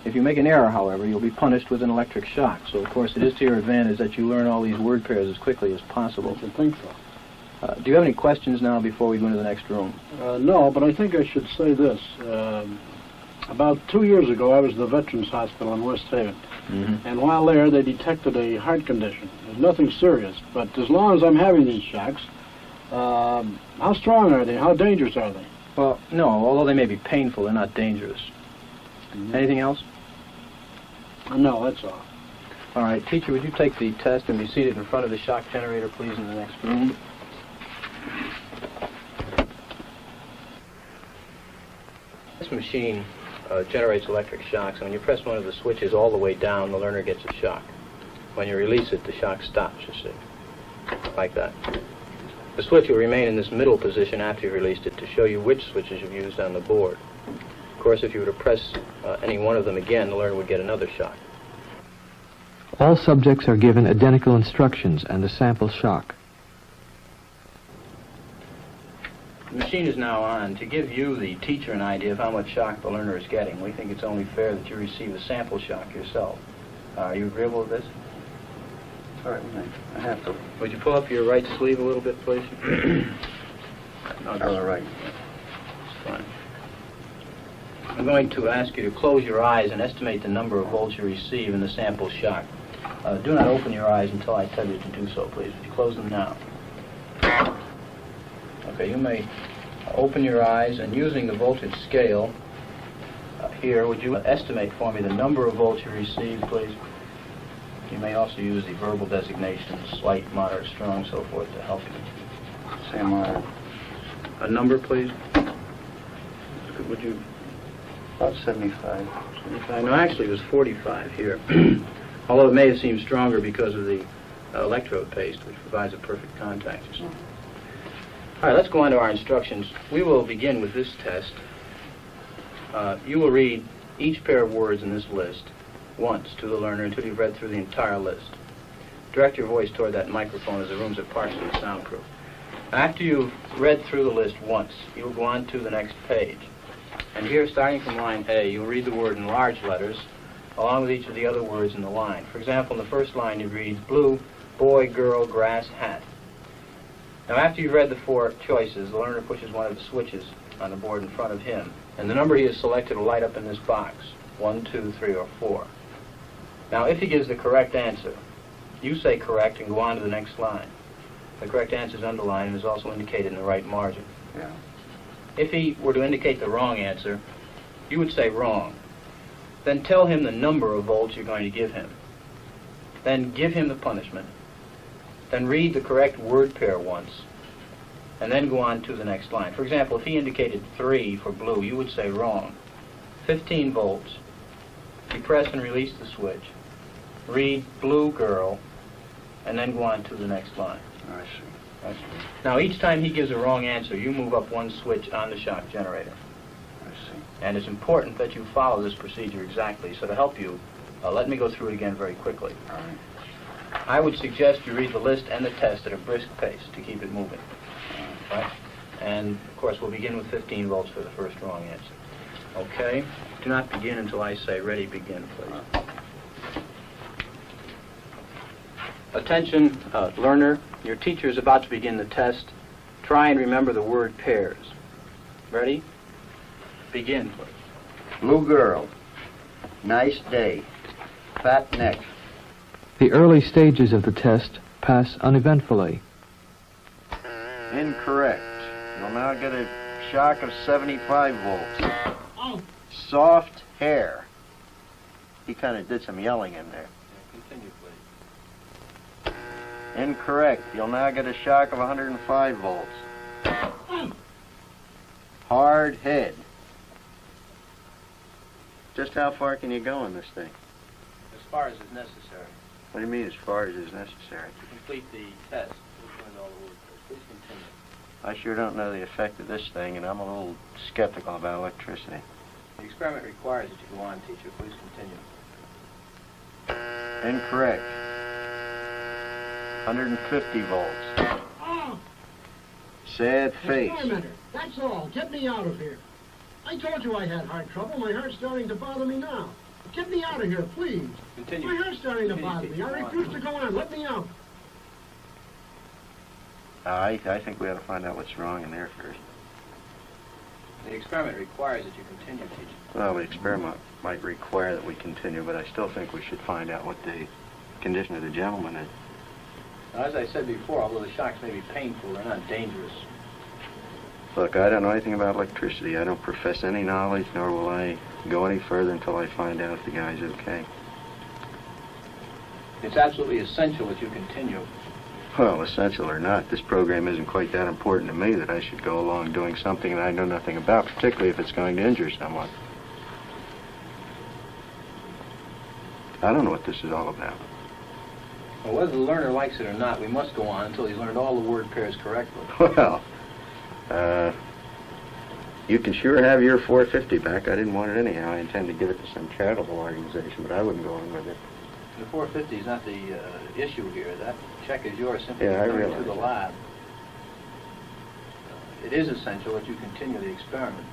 If you make an error, however, you'll be punished with an electric shock. So, of course, it is to your advantage that you learn all these word pairs as quickly as possible. I think so. Do you have any questions now before we go into the next room? No, but I think I should say this. About 2 years ago, I was at the Veterans Hospital in West Haven. Mm-hmm. And while there, they detected a heart condition. There's nothing serious, but as long as I'm having these shocks, how strong are they? How dangerous are they? Well, no, although they may be painful, they're not dangerous. Mm-hmm. Anything else? No, that's all. All right, teacher, would you take the test and be seated in front of the shock generator, please, in the next room? This machine generates electric shocks, and when you press one of the switches all the way down, the learner gets a shock. When you release it, the shock stops, you see, like that. The switch will remain in this middle position after you've released it to show you which switches you've used on the board. Of course, if you were to press any one of them again, the learner would get another shock. All subjects are given identical instructions and a sample shock. The machine is now on. To give you, the teacher, an idea of how much shock the learner is getting, we think it's only fair that you receive a sample shock yourself. Are you agreeable with this? All right, I have to. Would you pull up your right sleeve a little bit, please? All right. That's fine. I'm going to ask you to close your eyes and estimate the number of volts you receive in the sample shock. Do not open your eyes until I tell you to do so, please. Would you close them now? Okay, you may open your eyes, and using the voltage scale here, would you estimate for me the number of volts you receive, please? You may also use the verbal designations, slight, moderate, strong, so forth, to help you. Say moderate. A number, please? Would you? About 75. 75. No, actually, it was 45 here. Although it may have seemed stronger because of the electrode paste, which provides a perfect contact. All right, let's go on to our instructions. We will begin with this test. You will read each pair of words in this list once to the learner until you've read through the entire list. Direct your voice toward that microphone, as the rooms are partially soundproof. After you've read through the list once, you'll go on to the next page. And here, starting from line A, you'll read the word in large letters, along with each of the other words in the line. For example, in the first line, you read blue, boy, girl, grass, hat. Now, after you've read the 4 choices, the learner pushes one of the switches on the board in front of him, and the number he has selected will light up in this box, 1, 2, 3, or 4. Now, if he gives the correct answer, you say correct and go on to the next line. The correct answer is underlined and is also indicated in the right margin. Yeah. If he were to indicate the wrong answer, you would say wrong. Then tell him the number of volts you're going to give him. Then give him the punishment. Then read the correct word pair once. and then go on to the next line. For example, if he indicated 3 for blue, you would say wrong. 15 volts. You press and release the switch. Read blue girl, and then go on to the next line. I see. I see. Now, each time he gives a wrong answer, you move up one switch on the shock generator. I see. And it's important that you follow this procedure exactly. So to help you, let me go through it again very quickly. All right. I would suggest you read the list and the test at a brisk pace to keep it moving. Right? And, of course, we'll begin with 15 volts for the first wrong answer. Okay? Do not begin until I say ready, begin, please. Attention, learner. Your teacher is about to begin the test. Try and remember the word pairs. Ready? Begin, please. Blue girl. Nice day. Fat neck. The early stages of the test pass uneventfully. Incorrect. You'll now get a shock of 75 volts. Soft hair. He kind of did some yelling in there. Continue, please. Incorrect. You'll now get a shock of 105 volts. Hard head. Just how far can you go in this thing? As far as is necessary. What do you mean as far as is necessary? To complete the test, we'll find all the words. Please continue. I sure don't know the effect of this thing, and I'm a little skeptical about electricity. The experiment requires that you go on, teacher. Please continue. Incorrect. 150 volts. Sad face. Experimenter, that's all. Get me out of here. I told you I had heart trouble. My heart's starting to bother me now. Get me out of here, please. Continue. My heart's starting to Continue, bother me. I teacher. refuse to go on. Let me out. I think we ought to find out what's wrong in there first. The experiment requires that you continue, teacher. Well, the experiment might require that we continue, but I still think we should find out what the condition of the gentleman is. Now, as I said before, although the shocks may be painful, they're not dangerous. Look, I don't know anything about electricity. I don't profess any knowledge, nor will I go any further until I find out if the guy's okay. It's absolutely essential that you continue. Well, essential or not, this program isn't quite that important to me that I should go along doing something that I know nothing about, particularly if it's going to injure someone. I don't know what this is all about. Well, whether the learner likes it or not, we must go on until he's learned all the word pairs correctly. Well, you can sure have your 450 back. I didn't want it anyhow. I intend to give it to some charitable organization, but I wouldn't go on with it. The 450 is not the issue here. That check is yours simply Yeah, I to go realize to the that. lab. It is essential that you continue the experiment.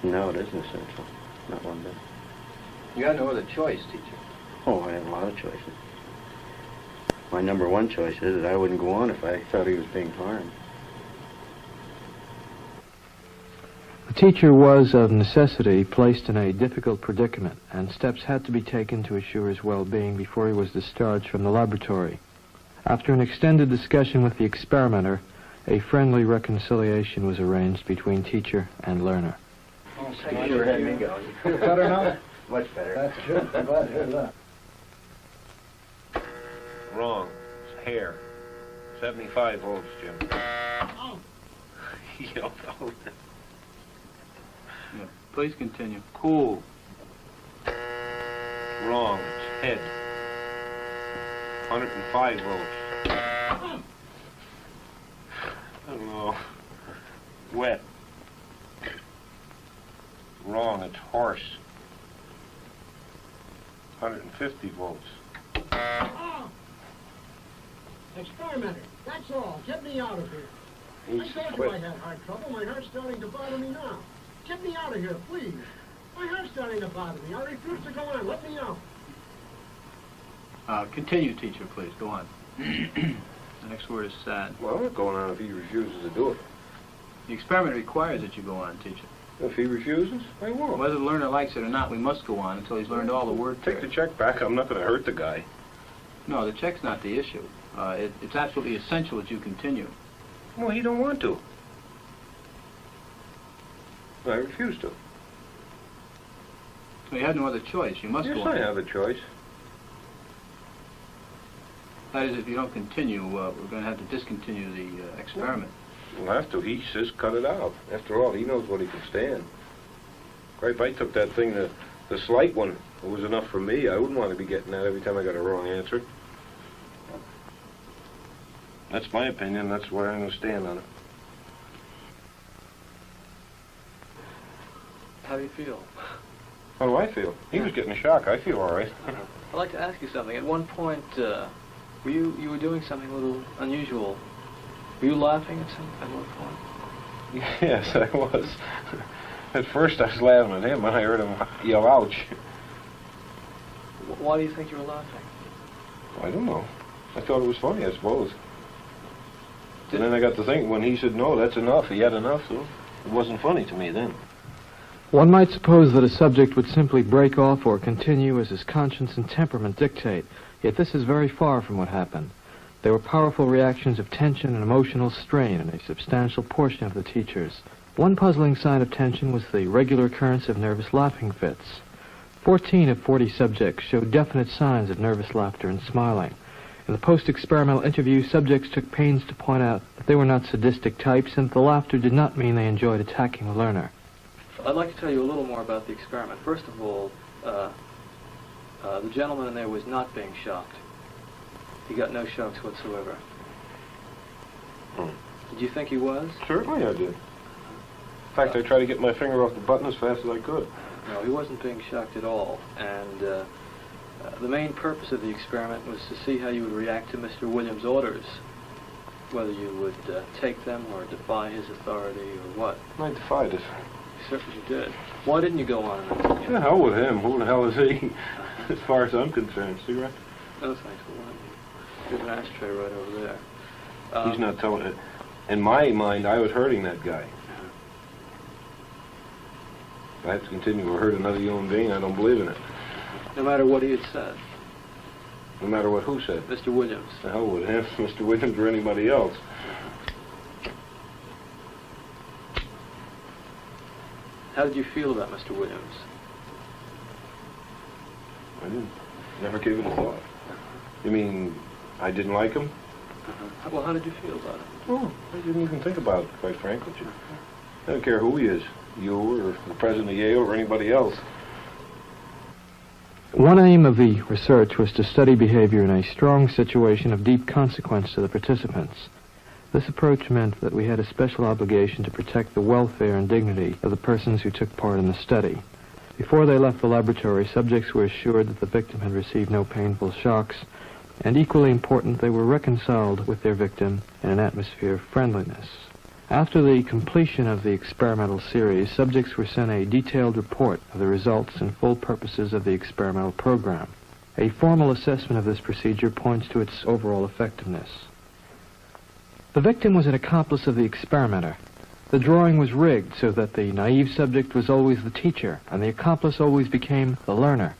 No, it isn't essential. Not one bit. You have no other choice, teacher. Oh, I have a lot of choices. My number one choice is that I wouldn't go on if I thought he was being harmed. The teacher was, of necessity, placed in a difficult predicament, and steps had to be taken to assure his well-being before he was discharged from the laboratory. After an extended discussion with the experimenter, a friendly reconciliation was arranged between teacher and learner. Oh, you sure had me going. Feel better now? Much better. That's good. I'm glad to hear that. Wrong. It's hair. 75 volts, Jim. Oh. You don't know. Yeah. Please continue. Cool. Wrong. It's head. 105 volts. I don't know. Wet. Wrong. It's horse. 150 volts. Experimenter, that's all. Get me out of here. I told you I had heart trouble. My heart's starting to bother me now. Get me out of here, please. My heart's starting to bother me. I refuse to go on. Let me out. Continue, teacher, please. Go on. The next word is sad. Well, I'm not going on if he refuses to do it. The experiment requires that you go on, teacher. If he refuses, I won't. Whether the learner likes it or not, we must go on until he's learned all the word Take pairs. the check back. I'm not going to hurt the guy. No, the check's not the issue. It's absolutely essential that you continue. Well, he don't want to. I refuse to. Well, you have no other choice. You must Yes, go on. I have a choice. That is, if you don't continue, we're going to have to discontinue the experiment. We'll have to. He says cut it out. After all, he knows what he can stand. If I took that thing, the slight one, it was enough for me. I wouldn't want to be getting that every time I got a wrong answer. That's my opinion. That's where I'm going to stand on it. How do you feel? How do I feel? He was getting a shock. I feel all right. I'd like to ask you something. At one point, you were doing something a little unusual. Were you laughing at one point? Yes, I was. At first I was laughing at him, and I heard him yell, ouch. Why do you think you were laughing? I don't know. I thought it was funny, I suppose. And then I got to think, when he said, no, that's enough, he had enough, so it wasn't funny to me then. One might suppose that a subject would simply break off or continue as his conscience and temperament dictate, yet this is very far from what happened. There were powerful reactions of tension and emotional strain in a substantial portion of the teachers. One puzzling sign of tension was the regular occurrence of nervous laughing fits. 14 of 40 subjects showed definite signs of nervous laughter and smiling. In the post-experimental interview, subjects took pains to point out that they were not sadistic types and that the laughter did not mean they enjoyed attacking the learner. I'd like to tell you a little more about the experiment. First of all, the gentleman in there was not being shocked. He got no shocks whatsoever. Did you think he was? Certainly I did. In fact, I tried to get my finger off the button as fast as I could. No, he wasn't being shocked at all. And the main purpose of the experiment was to see how you would react to Mr. Williams' orders, whether you would take them or defy his authority or what. I defied it. You certainly did. Why didn't you go on? The hell with him. Who the hell is he? As far as I'm concerned. Cigarette? No, thanks for one. There's an ashtray right over there. He's not telling it. In my mind, I was hurting that guy. If I have to continue to hurt another human being, I don't believe in it. No matter what he had said. No matter what who said. Mr. Williams. The hell with him, Mr. Williams or anybody else. How did you feel about Mr. Williams? I didn't. Never gave it a thought. You mean I didn't like him? Well, how did you feel about it? Oh, I didn't even think about it, quite frankly. I don't care who he is. You or the president of Yale or anybody else. One aim of the research was to study behavior in a strong situation of deep consequence to the participants. This approach meant that we had a special obligation to protect the welfare and dignity of the persons who took part in the study. Before they left the laboratory, subjects were assured that the victim had received no painful shocks, and equally important, they were reconciled with their victim in an atmosphere of friendliness. After the completion of the experimental series, subjects were sent a detailed report of the results and full purposes of the experimental program. A formal assessment of this procedure points to its overall effectiveness. The victim was an accomplice of the experimenter. The drawing was rigged so that the naive subject was always the teacher, and the accomplice always became the learner.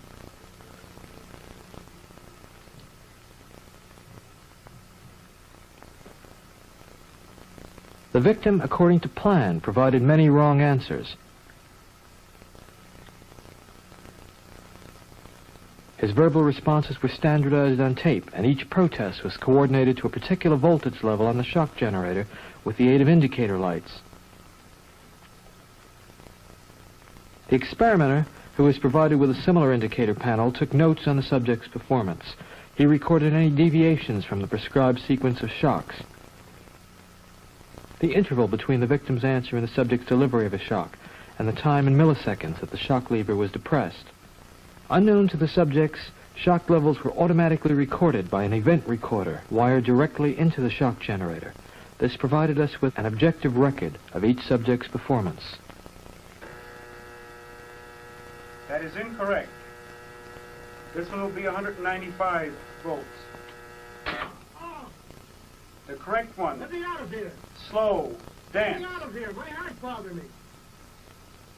The victim, according to plan, provided many wrong answers. His verbal responses were standardized on tape, and each protest was coordinated to a particular voltage level on the shock generator with the aid of indicator lights. The experimenter, who was provided with a similar indicator panel, took notes on the subject's performance. He recorded any deviations from the prescribed sequence of shocks. The interval between the victim's answer and the subject's delivery of a shock, and the time in milliseconds that the shock lever was depressed. Unknown to the subjects, shock levels were automatically recorded by an event recorder wired directly into the shock generator. This provided us with an objective record of each subject's performance. That is incorrect. This one will be 195 volts. The correct one. Let me out of here. Slow. Dance. Let me out of here. My heart's bothering me.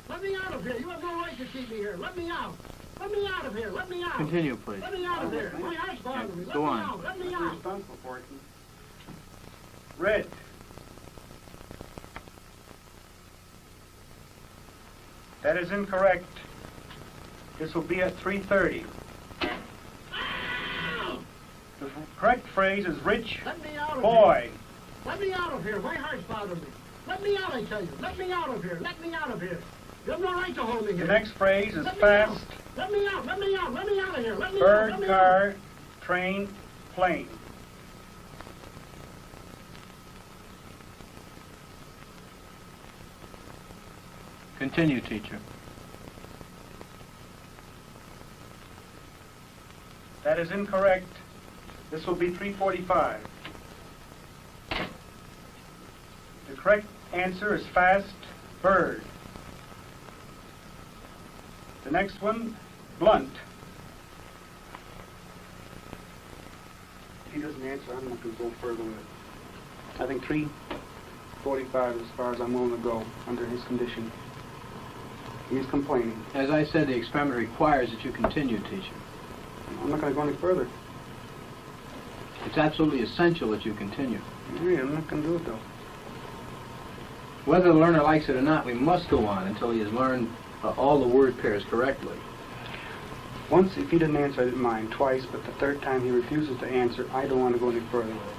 Let me out of here. You have no right to keep me here. Let me out. Let me out of here. Let me out. Continue, please. Let me out of here. My heart's bothering me. Let Go me on. out. Let me out. Red. That is incorrect. This will be at 3:30. The correct phrase is rich Let me out of boy. Let me out of here. My heart's bothering me. Let me out, I tell you. Let me out of here. Let me out of here. You have no right to hold me here. The next phrase is Let me fast. out. Let me out. Let me out. Let me out of here. Let me out. Bird, Let me car, out. train, plane. Continue, teacher. That is incorrect. This will be 345. The correct answer is fast, bird. The next one, blunt. If he doesn't answer, I'm not going to go further with it. I think 345 is as far as I'm willing to go under his condition. He's complaining. As I said, the experiment requires that you continue, teacher. I'm not going to go any further. It's absolutely essential that you continue. Yeah, I'm not going to do it, though. Whether the learner likes it or not, we must go on until he has learned all the word pairs correctly. Once, if he didn't answer, I didn't mind. Twice, but the third time he refuses to answer, I don't want to go any further with it.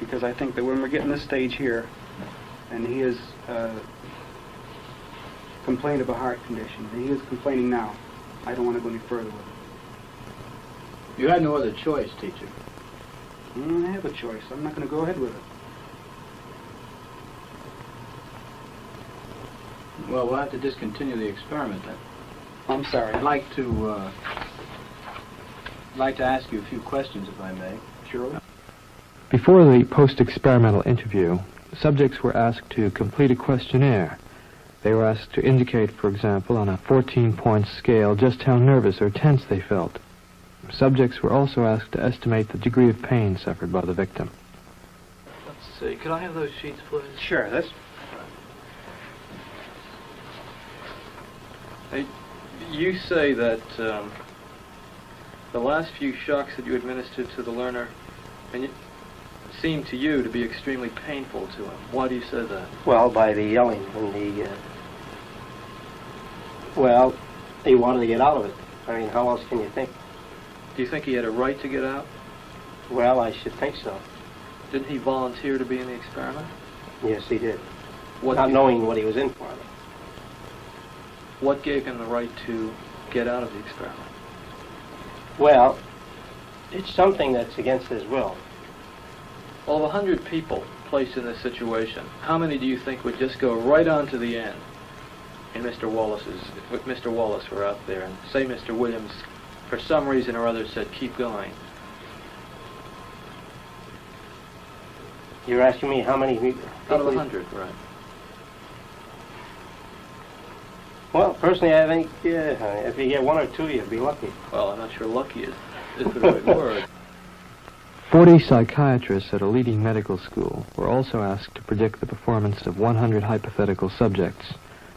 Because I think that when we're getting this stage here, and he is complained of a heart condition, and he is complaining now, I don't want to go any further with it. You had no other choice, teacher. I have a choice. I'm not going to go ahead with it. Well, we'll have to discontinue the experiment then. I'm sorry. I'd like to ask you a few questions, if I may. Sure. Before the post-experimental interview, subjects were asked to complete a questionnaire. They were asked to indicate, for example, on a 14-point scale, just how nervous or tense they felt. Subjects were also asked to estimate the degree of pain suffered by the victim. Let's see. Could I have those sheets, please? Sure, that's... You say that the last few shocks that you administered to the learner seemed to you to be extremely painful to him. Why do you say that? Well, by the yelling and the... well, he wanted to get out of it. I mean, how else can you think? Do you think he had a right to get out? Well, I should think so. Didn't he volunteer to be in the experiment? Yes, he did. What Not knowing what he was in for. What gave him the right to get out of the experiment? Well, it's something that's against his will. Well, of 100 people placed in this situation, how many do you think would just go right on to the end? And if Mr. Wallace were out there, and say Mr. Williams, for some reason or other, said, keep going. You're asking me how many people? Out of 100, right. Well, personally, I think if you get one or two, you'd be lucky. Well, I'm not sure lucky is the right word. 40 psychiatrists at a leading medical school were also asked to predict the performance of 100 hypothetical subjects.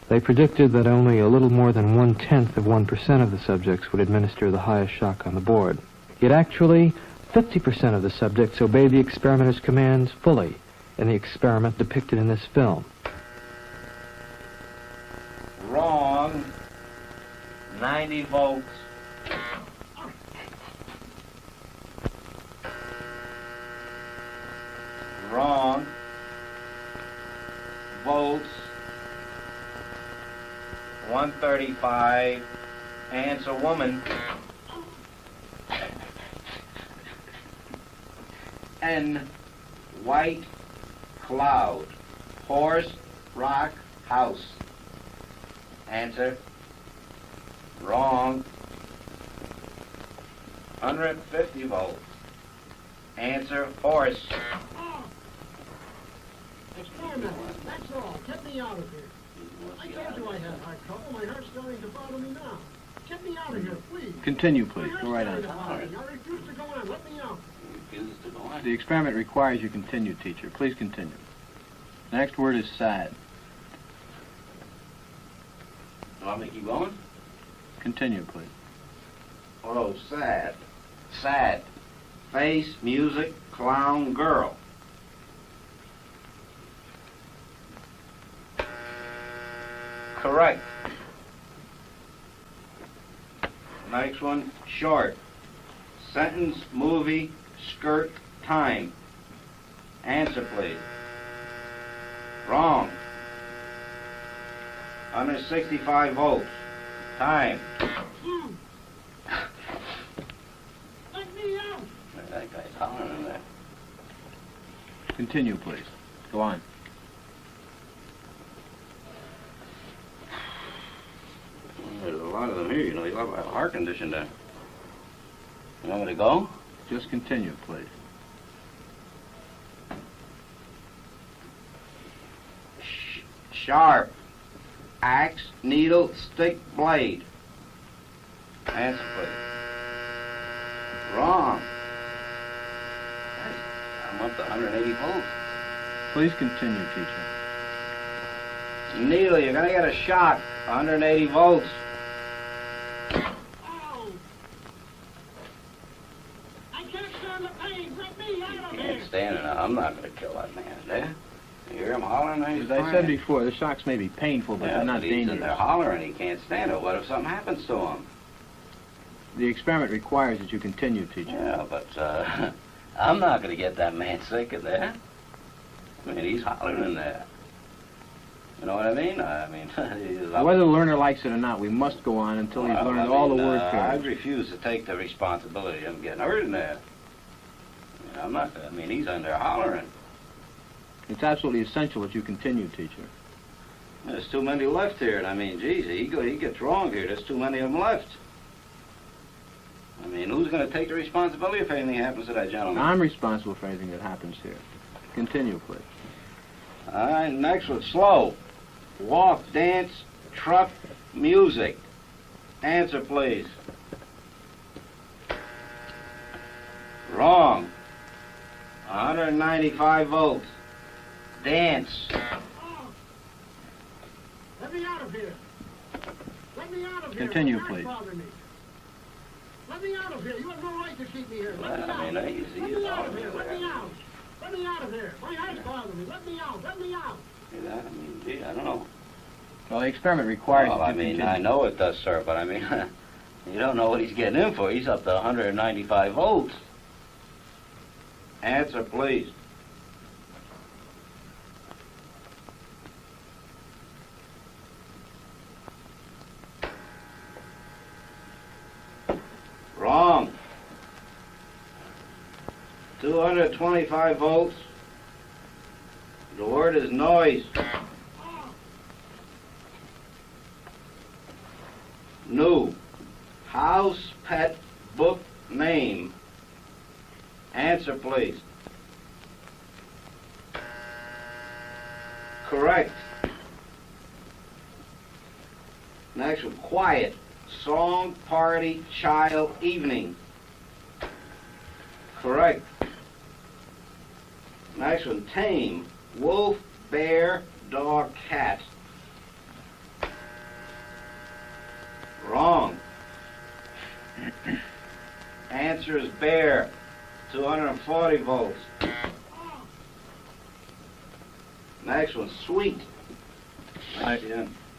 They predicted that only a little more than 0.1% of the subjects would administer the highest shock on the board. Yet actually, 50% of the subjects obeyed the experimenter's commands fully in the experiment depicted in this film. Wrong. 90 volts. Wrong. Volts. 135. Answer woman. N. White cloud. Horse, rock, house. Answer. Wrong. 150 volts. Answer, horse. Experiment. That's all. Get me out of here. I told you I had heart trouble. My heart's starting to bother me now. Get me out of here, please. Continue, please. Go right on. I refuse to go on. Let me out. The experiment requires you continue, teacher. Please continue. The next word is sad. Do I make you going? Continue, please. Oh, sad. Sad. Face, music, clown, girl. Correct. Next one, short. Sentence, movie, skirt, time. Answer, please. Wrong. 165 volts. Time. Let me out! That guy's hollering in there. Continue, please. Go on. There's a lot of them here, you know. He's got a heart condition there. You want me to go? Just continue, please. Sharp. Axe, needle, stick, blade. Answer, please. Wrong. I'm up to 180 volts. Please continue, teacher. Needle, you're gonna get a shock. 180 volts. I can't stand the pain! Let me out of here! Can't stand it. I'm not gonna kill that man there. You hear him hollering? He's As I said before, the shocks may be painful, but they're not but he's in dangerous. there hollering. He can't stand it. What if something happens to him? The experiment requires that you continue, teacher. Yeah, but I'm not gonna get that man sick in there. I mean, he's hollering in there. You know what I mean? Whether the learner likes it or not, we must go on until he's learned all the word I pairs. refuse to take the responsibility of getting hurt in there. I'm not. I mean, he's in there hollering. It's absolutely essential that you continue, teacher. There's too many left here, and I mean, geez, he gets wrong here. There's too many of them left. I mean, who's going to take the responsibility if anything happens to that gentleman? I'm responsible for anything that happens here. Continue, please. All right, next one, slow. Walk, dance, truck, music. Answer, please. Wrong. 195 volts. Dance. Let me out of here! Let me out of here! Continue, My heart's please. bothering me. Let me out of here! You have no right to keep me here! Let me Well, I out! mean, he's Let me out of hollering here! there. Let me out! Let me out of here! My heart's bothering me! Let me out! Let me out! See that? I mean, gee, I don't know. Well, the experiment requires Well, that I you mean, continue. I know it does, sir, but I mean, you don't know what he's getting in for. He's up to 195 volts. Answer, please. Wrong. 225 volts. The word is noise. New. House pet book name. Answer, please. Correct. Next one, quiet. Song, party, child, evening. Correct. Next one, tame. Wolf, bear, dog, cat. Wrong. Answer is bear. 240 volts. Next one, sweet.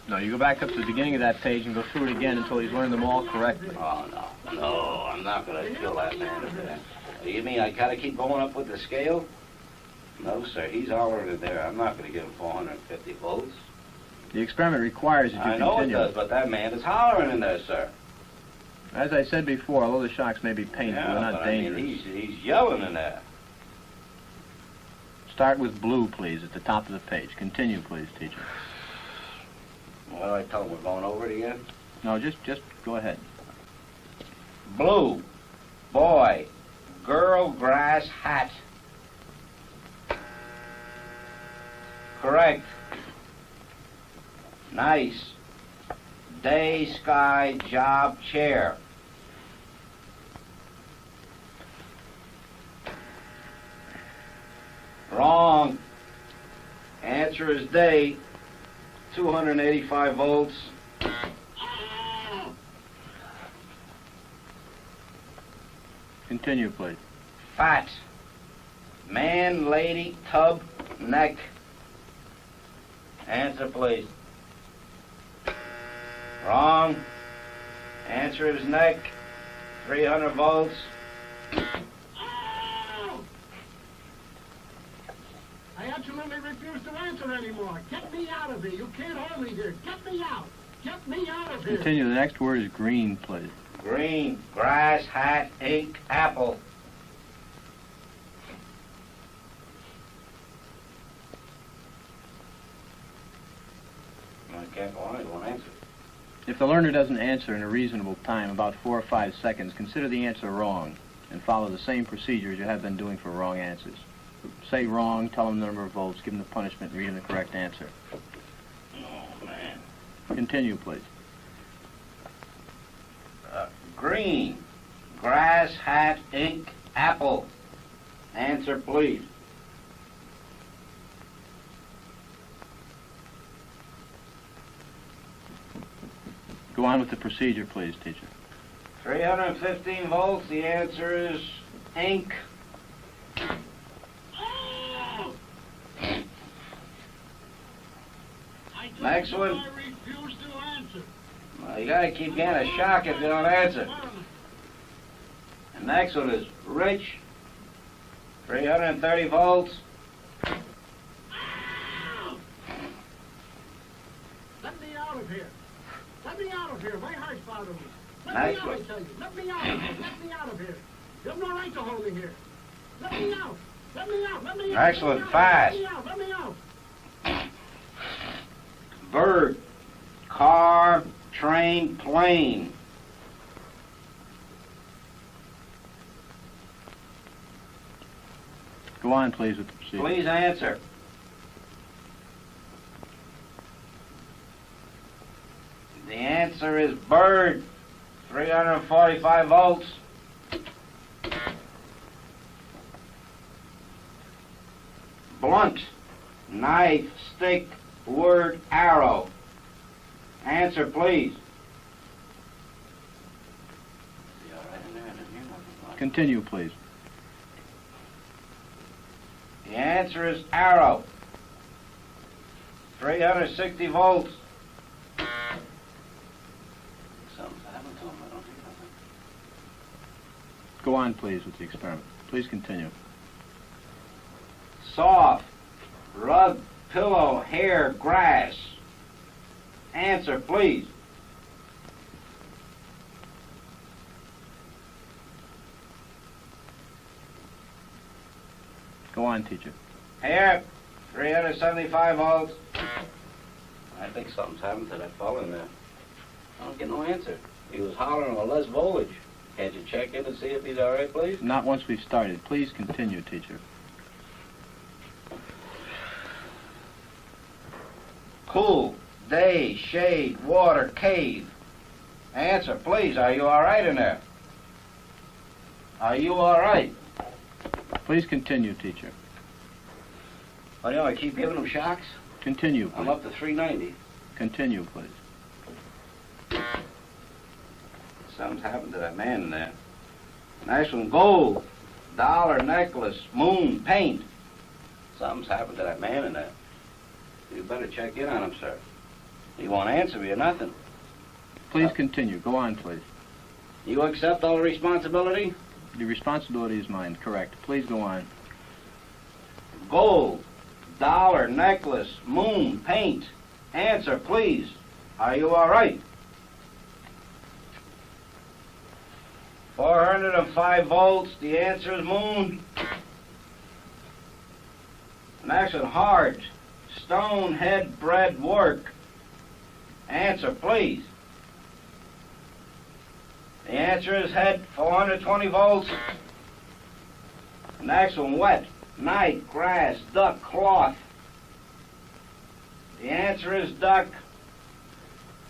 No, you go back up to the beginning of that page and go through it again until he's learned them all correctly. Oh, no. No, I'm not going to kill that man in there. You mean I got to keep going up with the scale? No, sir. He's already there. I'm not going to give him 450 volts. The experiment requires that you I know continue. it does, but that man is hollering in there, sir. As I said before, although the shocks may be painful, Yeah, they're not but dangerous. I mean, he's yelling in there. Start with blue, please, at the top of the page. Continue, please, teacher. What do I tell him? We're going over it again? No, just go ahead. Blue. Boy. Girl, grass, hat. Correct. Nice. Day, sky, job, chair. Wrong. Answer is day. 285 volts. Continue, please. Fat. Man, lady, tub, neck. Answer, please. Wrong. Answer is neck. 300 volts. I absolutely refuse to answer anymore. Get me out of here. You can't hold me here. Get me out. Get me out of here. Continue. The next word is green, please. Green, grass, hat, ink, apple. I can't go on, I won't answer. If the learner doesn't answer in a reasonable time, about 4 or 5 seconds, consider the answer wrong and follow the same procedures you have been doing for wrong answers. Say wrong, tell them the number of volts, give them the punishment, and read them the correct answer. Oh, man. Continue, please. Green, grass, hat, ink, apple. Answer, please. Go on with the procedure, please, teacher. 315 volts, the answer is ink. Next one. I refuse to answer. Well, you gotta keep getting a shock if you don't answer. The next one is rich. 330 volts. Let me out of here. Let me out of here. My heart's bothering me. Let Nice me out, one. I tell you. Let me out of here. Let me out of here. You have no right to hold me here. Let me out. Let me out. Let me out. Excellent. Let me out. Fast. Let me out. Let me out. Bird. Car, train, plane. Go on, please, with the procedure. Please answer. The answer is bird. 345 volts. Blunt. Knife, stick, word, arrow. Answer, please. Continue, please. The answer is arrow. 360 volts. Go on, please, with the experiment. Please continue. Soft. Rug, pillow, hair, grass. Answer, please. Go on, teacher. Hair, 375 volts. I think something's happened to that fellow in there. I don't get no answer. He was hollering with less voltage. Can't you check in and see if he's all right, please? Not once we've started. Please continue, teacher. Cool, day, shade, water, cave. Answer, please. Are you all right in there? Are you all right? Please continue, teacher. Well, you know, I keep giving him shocks. Continue, please. I'm up to 390. Continue, please. Something's happened to that man in there. Nice one. Gold, dollar, necklace, moon, paint. Something's happened to that man in there. You better check in on him, sir. He won't answer me or nothing. Please continue. Go on, please. You accept all the responsibility? The responsibility is mine, correct. Please go on. Gold, dollar, necklace, moon, paint. Answer, please. Are you all right? 405 volts. The answer is moon. Next one, heart. Stone, head, bread, work. Answer, please. The answer is head, 420 volts. Next one, wet. Night, grass, duck, cloth. The answer is duck,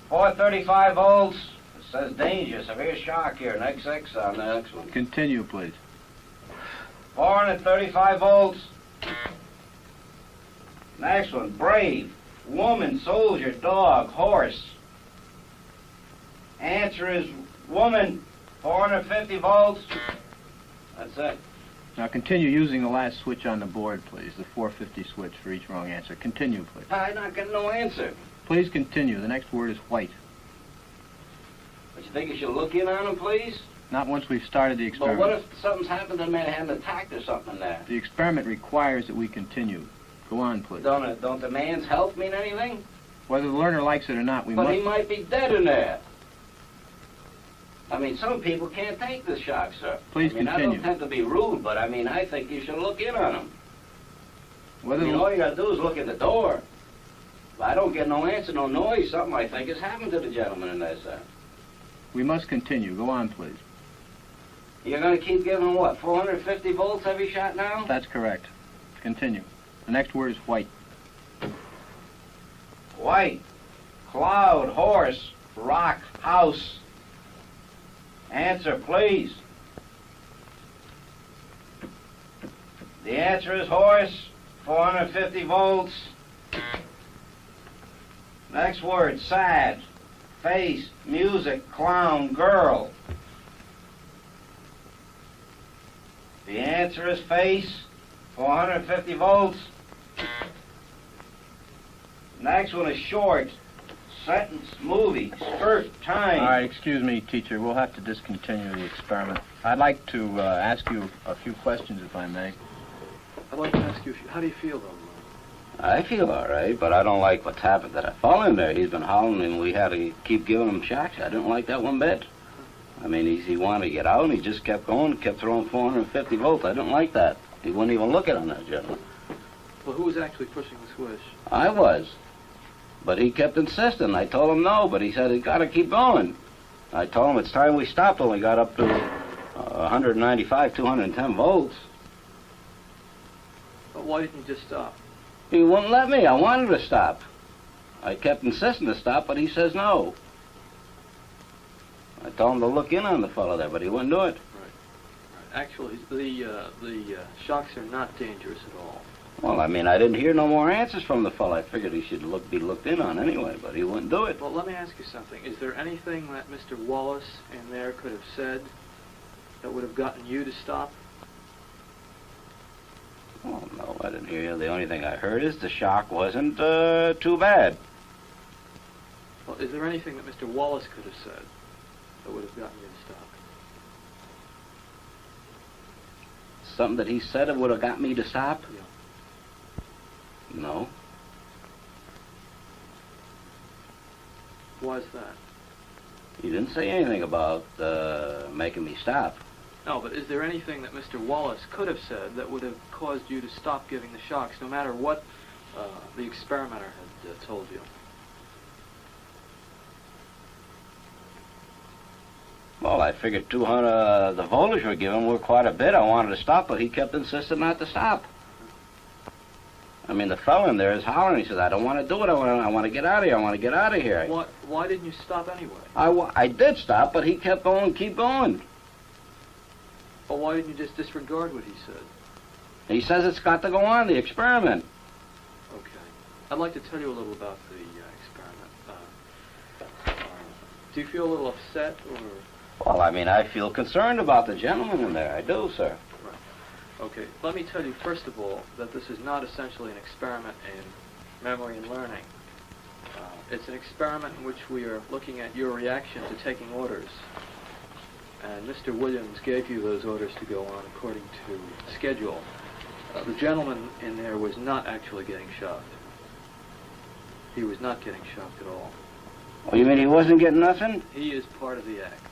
435 volts. It says danger, severe shock here. Next X on the next one. Continue, please. 435 volts. Next one, brave. Woman, soldier, dog, horse. Answer is woman, 450 volts. That's it. Now continue using the last switch on the board, please. The 450 switch for each wrong answer. Continue, please. I'm not getting no answer. Please continue. The next word is white. But you think you should look in on him, please? Not once we've started the But experiment. what if something's happened to the man, had an attack or something in there? The experiment requires that we continue. Go on, please. Don't the man's health mean anything? Whether the learner likes it or not, we But must... he might be dead in there. I mean, some people can't take the shock, sir. Please I mean, continue. I don't tend to be rude, but I mean, I think you should look in on him. Whether I mean, the- all you gotta do is look at the door. If I don't get no answer, no noise, something I think has happened to the gentleman in there, sir. We must continue. Go on, please. You're gonna keep giving him what, 450 volts every shot now? That's correct. Continue. The next word is white. White, cloud, horse, rock, house. Answer, please. The answer is horse, 450 volts. Next word, sad, face, music, clown, girl. The answer is face, 450 volts. Next one is short, sentence, movie, skirt, time. All right, excuse me, teacher. We'll have to discontinue the experiment. I'd like to ask you a few questions, if I may. I'd like to ask you, how do you feel, though? I feel all right, but I don't like what's happened. That I fall in there. He's been hollering, and we had to keep giving him shocks. I didn't like that one bit. I mean, he wanted to get out, and he just kept going, kept throwing 450 volts. I didn't like that. He wouldn't even look at him, that gentleman. Well, who was actually pushing the switch? I was. But he kept insisting. I told him no, but he said he's got to keep going. I told him it's time we stopped when we got up to 195, 210 volts. But why didn't you just stop? He wouldn't let me. I wanted to stop. I kept insisting to stop, but he says no. I told him to look in on the fellow there, but he wouldn't do it. Actually, the shocks are not dangerous at all. Well, I mean, I didn't hear no more answers from the fellow. I figured he should be looked in on anyway, but he wouldn't do it. Well, let me ask you something. Is there anything that Mr. Wallace in there could have said that would have gotten you to stop? Oh, no, I didn't hear you. The only thing I heard is the shock wasn't too bad. Well, is there anything that Mr. Wallace could have said that would have gotten you to stop? Something that he said it would have got me to stop? Yeah. No. Why is that? He didn't say anything about making me stop. No, but is there anything that Mr. Wallace could have said that would have caused you to stop giving the shocks, no matter what the experimenter had told you? Well, I figured 200, the voltage we're giving were quite a bit. I wanted to stop, but he kept insisting not to stop. I mean, the fellow in there is hollering. He says, I don't want to do it. I want to get out of here. I want to get out of here. Why didn't you stop anyway? I did stop, but he kept going, keep going. Well, why didn't you just disregard what he said? He says it's got to go on, the experiment. Okay. I'd like to tell you a little about the experiment. Do you feel a little upset, or...? Well, I mean, I feel concerned about the gentleman in there. I do, sir. Right. Okay. Let me tell you, first of all, that this is not essentially an experiment in memory and learning. It's an experiment in which we are looking at your reaction to taking orders. And Mr. Williams gave you those orders to go on according to schedule. The gentleman in there was not actually getting shocked. He was not getting shocked at all. Oh, you mean he wasn't getting nothing? He is part of the act.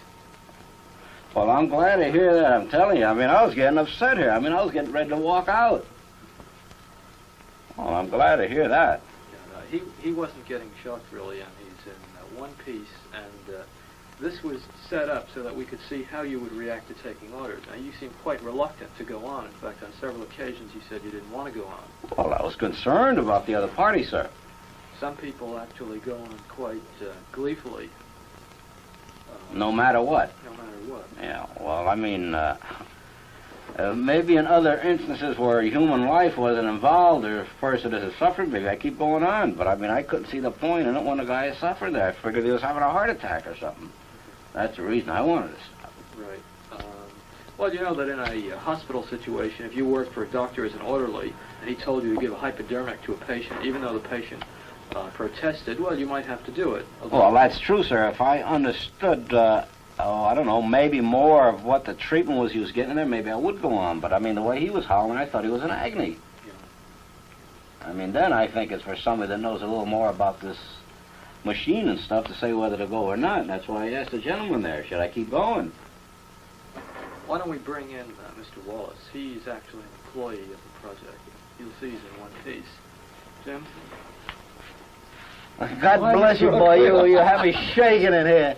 Well, I'm glad to hear that. I'm telling you. I mean, I was getting upset here. I mean, I was getting ready to walk out. Well, I'm glad to hear that. He wasn't getting shocked, really, and he's in one piece, and this was set up so that we could see how you would react to taking orders. Now, you seem quite reluctant to go on. In fact, on several occasions, you said you didn't want to go on. Well, I was concerned about the other party, sir. Some people actually go on quite gleefully. No matter what. No matter what. Yeah, well, I mean, maybe in other instances where human life wasn't involved or a person that has suffered, maybe I keep going on. But, I mean, I couldn't see the point in it when the guy suffered there. I figured he was having a heart attack or something. That's the reason I wanted to stop. Right. Well, you know that in a hospital situation, if you worked for a doctor as an orderly, and he told you to give a hypodermic to a patient, even though the patient protested, well, you might have to do it. Well, that's true, sir. If I understood, I don't know, maybe more of what the treatment was he was getting there, maybe I would go on. But, I mean, the way he was howling, I thought he was in agony. I mean, then I think it's for somebody that knows a little more about this machine and stuff to say whether to go or not. And that's why I asked the gentleman there, should I keep going? Why don't we bring in Mr. Wallace? He's actually an employee of the project. You'll see he's in one piece. Jim? God bless you, boy. You have me shaking in here.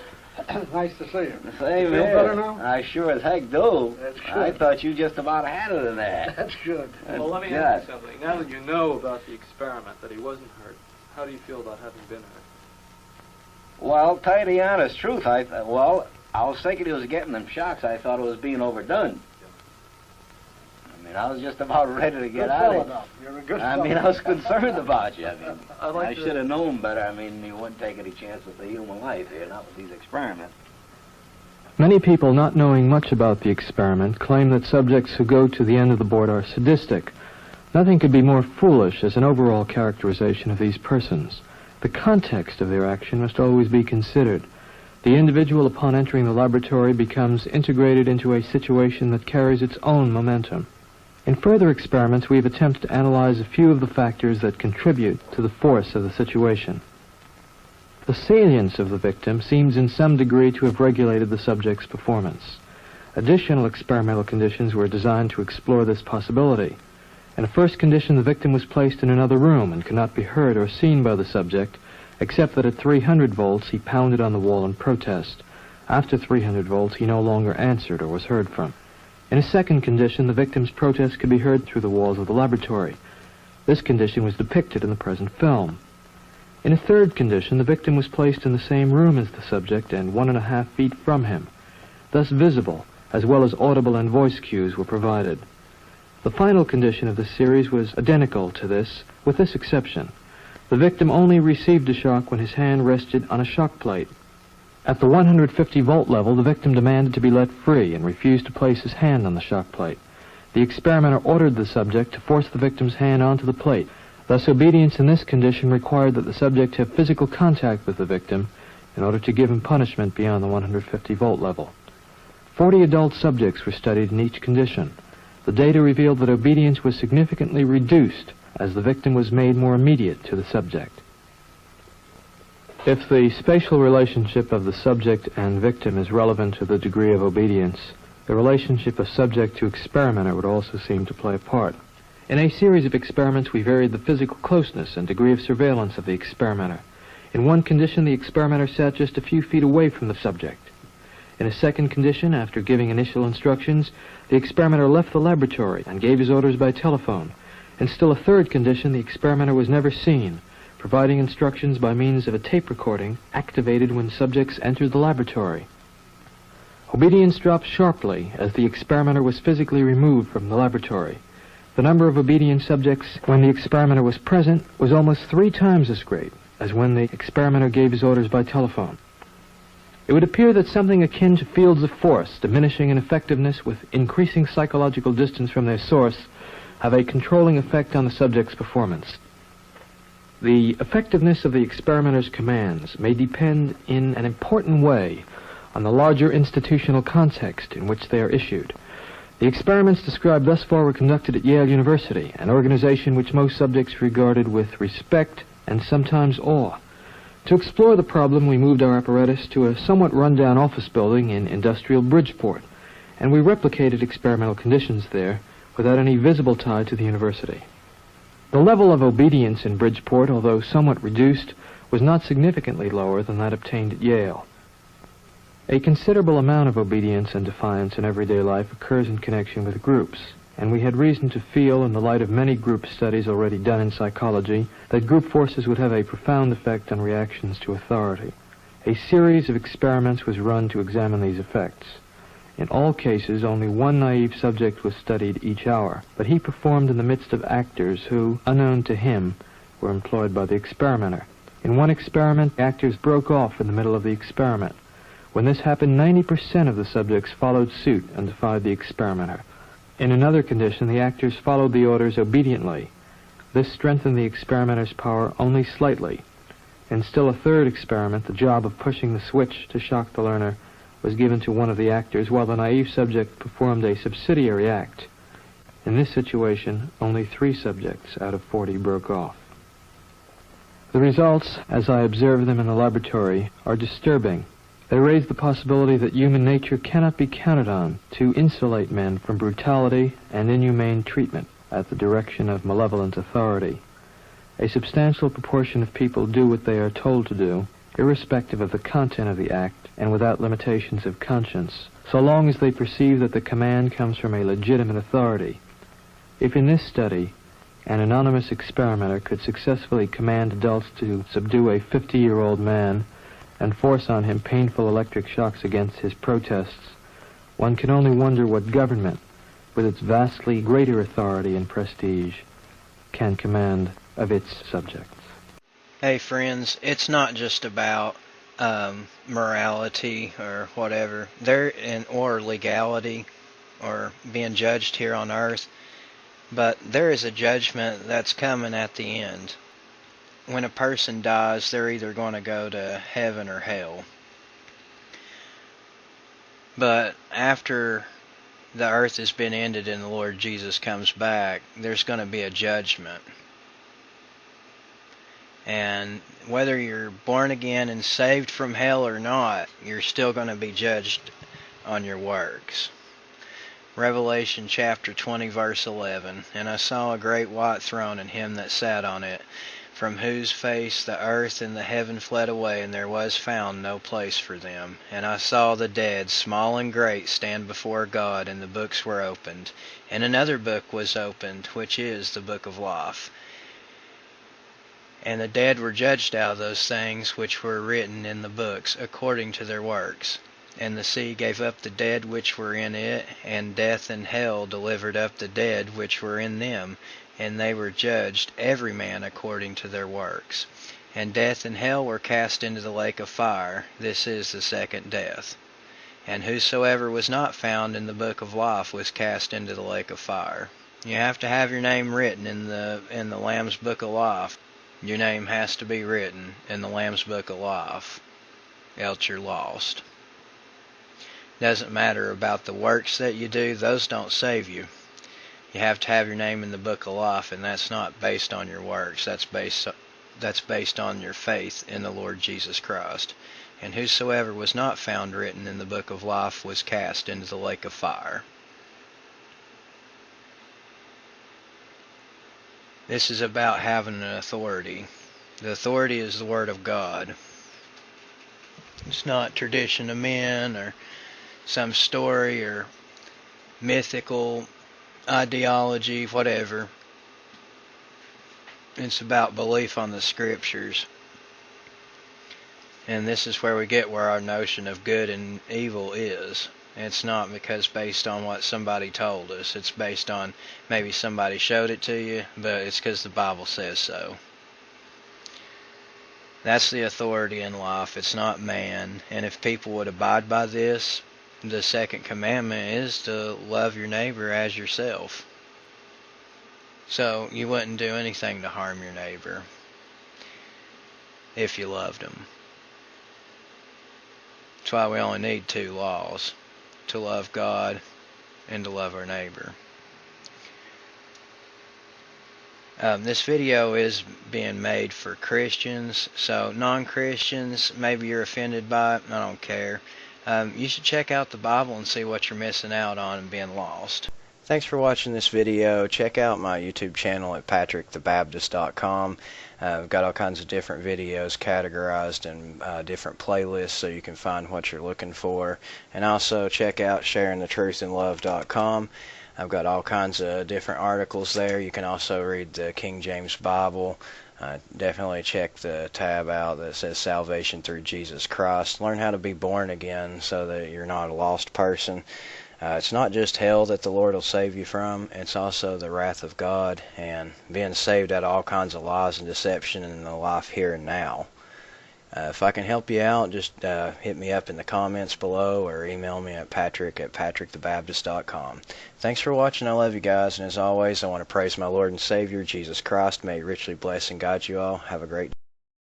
Nice to see you. Same Feel here. better now? I sure as heck do. That's good. I thought you just about had it in there. That's good. Well, let me ask you something. Now that you know about the experiment, that he wasn't hurt, how do you feel about having been hurt? Well, tell you the honest truth, I was thinking he was getting them shocks. I thought it was being overdone. I mean, I was just about ready to get out of it. You're a good I fellow. mean, I was concerned about you. I mean, like I should have known better. I mean, you wouldn't take any chance with the human life here, not with these experiments. Many people not knowing much about the experiment claim that subjects who go to the end of the board are sadistic. Nothing could be more foolish as an overall characterization of these persons. The context of their action must always be considered. The individual, upon entering the laboratory, becomes integrated into a situation that carries its own momentum. In further experiments, we have attempted to analyze a few of the factors that contribute to the force of the situation. The salience of the victim seems in some degree to have regulated the subject's performance. Additional experimental conditions were designed to explore this possibility. In a first condition, the victim was placed in another room and could not be heard or seen by the subject, except that at 300 volts he pounded on the wall in protest. After 300 volts, he no longer answered or was heard from. In a second condition, the victim's protest could be heard through the walls of the laboratory. This condition was depicted in the present film. In a third condition, the victim was placed in the same room as the subject and 1.5 feet from him. Thus visible, as well as audible and voice cues were provided. The final condition of the series was identical to this, with this exception. The victim only received a shock when his hand rested on a shock plate. At the 150 volt level, the victim demanded to be let free and refused to place his hand on the shock plate. The experimenter ordered the subject to force the victim's hand onto the plate. Thus, obedience in this condition required that the subject have physical contact with the victim in order to give him punishment beyond the 150 volt level. 40 adult subjects were studied in each condition. The data revealed that obedience was significantly reduced as the victim was made more immediate to the subject. If the spatial relationship of the subject and victim is relevant to the degree of obedience, the relationship of subject to experimenter would also seem to play a part. In a series of experiments, we varied the physical closeness and degree of surveillance of the experimenter. In one condition, the experimenter sat just a few feet away from the subject. In a second condition, after giving initial instructions, the experimenter left the laboratory and gave his orders by telephone. In still a third condition, the experimenter was never seen, providing instructions by means of a tape recording activated when subjects entered the laboratory. Obedience dropped sharply as the experimenter was physically removed from the laboratory. The number of obedient subjects when the experimenter was present was almost 3 times as great as when the experimenter gave his orders by telephone. It would appear that something akin to fields of force, diminishing in effectiveness with increasing psychological distance from their source, have a controlling effect on the subject's performance. The effectiveness of the experimenter's commands may depend in an important way on the larger institutional context in which they are issued. The experiments described thus far were conducted at Yale University, an organization which most subjects regarded with respect and sometimes awe. To explore the problem, we moved our apparatus to a somewhat run-down office building in industrial Bridgeport, and we replicated experimental conditions there without any visible tie to the university. The level of obedience in Bridgeport, although somewhat reduced, was not significantly lower than that obtained at Yale. A considerable amount of obedience and defiance in everyday life occurs in connection with groups, and we had reason to feel, in the light of many group studies already done in psychology, that group forces would have a profound effect on reactions to authority. A series of experiments was run to examine these effects. In all cases, only one naive subject was studied each hour, but he performed in the midst of actors who, unknown to him, were employed by the experimenter. In one experiment, actors broke off in the middle of the experiment. When this happened, 90% of the subjects followed suit and defied the experimenter. In another condition, the actors followed the orders obediently. This strengthened the experimenter's power only slightly. In still a third experiment, the job of pushing the switch to shock the learner was given to one of the actors, while the naive subject performed a subsidiary act. In this situation, only 3 subjects out of 40 broke off. The results, as I observed them in the laboratory, are disturbing. They raise the possibility that human nature cannot be counted on to insulate men from brutality and inhumane treatment at the direction of malevolent authority. A substantial proportion of people do what they are told to do, irrespective of the content of the act and without limitations of conscience, so long as they perceive that the command comes from a legitimate authority. If in this study an anonymous experimenter could successfully command adults to subdue a 50-year-old man and force on him painful electric shocks against his protests, one can only wonder what government, with its vastly greater authority and prestige, can command of its subjects. Hey friends, it's not just about morality or whatever, or legality or being judged here on earth, but there is a judgment that's coming at the end. When a person dies, they're either going to go to heaven or hell. But after the earth has been ended and the Lord Jesus comes back, there's going to be a judgment. And whether you're born again and saved from hell or not, you're still going to be judged on your works. Revelation chapter 20 verse 11, And I saw a great white throne and him that sat on it, from whose face the earth and the heaven fled away, and there was found no place for them. And I saw the dead, small and great, stand before God, and the books were opened. And another book was opened, which is the book of life. And the dead were judged out of those things which were written in the books, according to their works. And the sea gave up the dead which were in it, and death and hell delivered up the dead which were in them, and they were judged every man according to their works. And death and hell were cast into the lake of fire. This is the second death. And whosoever was not found in the book of life was cast into the lake of fire. You have to have your name written in the Lamb's book of life. Your name has to be written in the Lamb's book of life, else you're lost. Doesn't matter about the works that you do, those don't save you. You have to have your name in the book of life, and that's not based on your works. That's based on your faith in the Lord Jesus Christ. And whosoever was not found written in the book of life was cast into the lake of fire. This is about having an authority. The authority is the Word of God. It's not tradition of men or some story or mythical ideology, whatever. It's about belief on the Scriptures. And this is where we get where our notion of good and evil is. It's not because based on what somebody told us. It's based on maybe somebody showed it to you, but it's because the Bible says so. That's the authority in life. It's not man. And if people would abide by this, the second commandment is to love your neighbor as yourself. So you wouldn't do anything to harm your neighbor if you loved him. That's why we only need 2 laws. To love God and to love our neighbor. This video is being made for Christians, so non-Christians, maybe you're offended by it, I don't care. You should check out the Bible and see what you're missing out on and being lost. Thanks for watching this video. Check out my YouTube channel at patrickthebaptist.com. I've got all kinds of different videos categorized in different playlists so you can find what you're looking for. And also check out sharingthetruthinlove.com. I've got all kinds of different articles there. You can also read the King James Bible. Definitely check the tab out that says Salvation Through Jesus Christ. Learn how to be born again so that you're not a lost person. It's not just hell that the Lord will save you from, it's also the wrath of God and being saved out of all kinds of lies and deception in the life here and now. If I can help you out, just hit me up in the comments below or email me at patrickthebaptist.com. Thanks for watching. I love you guys, and as always, I want to praise my Lord and Savior, Jesus Christ. May He richly bless and guide you all. Have a great day.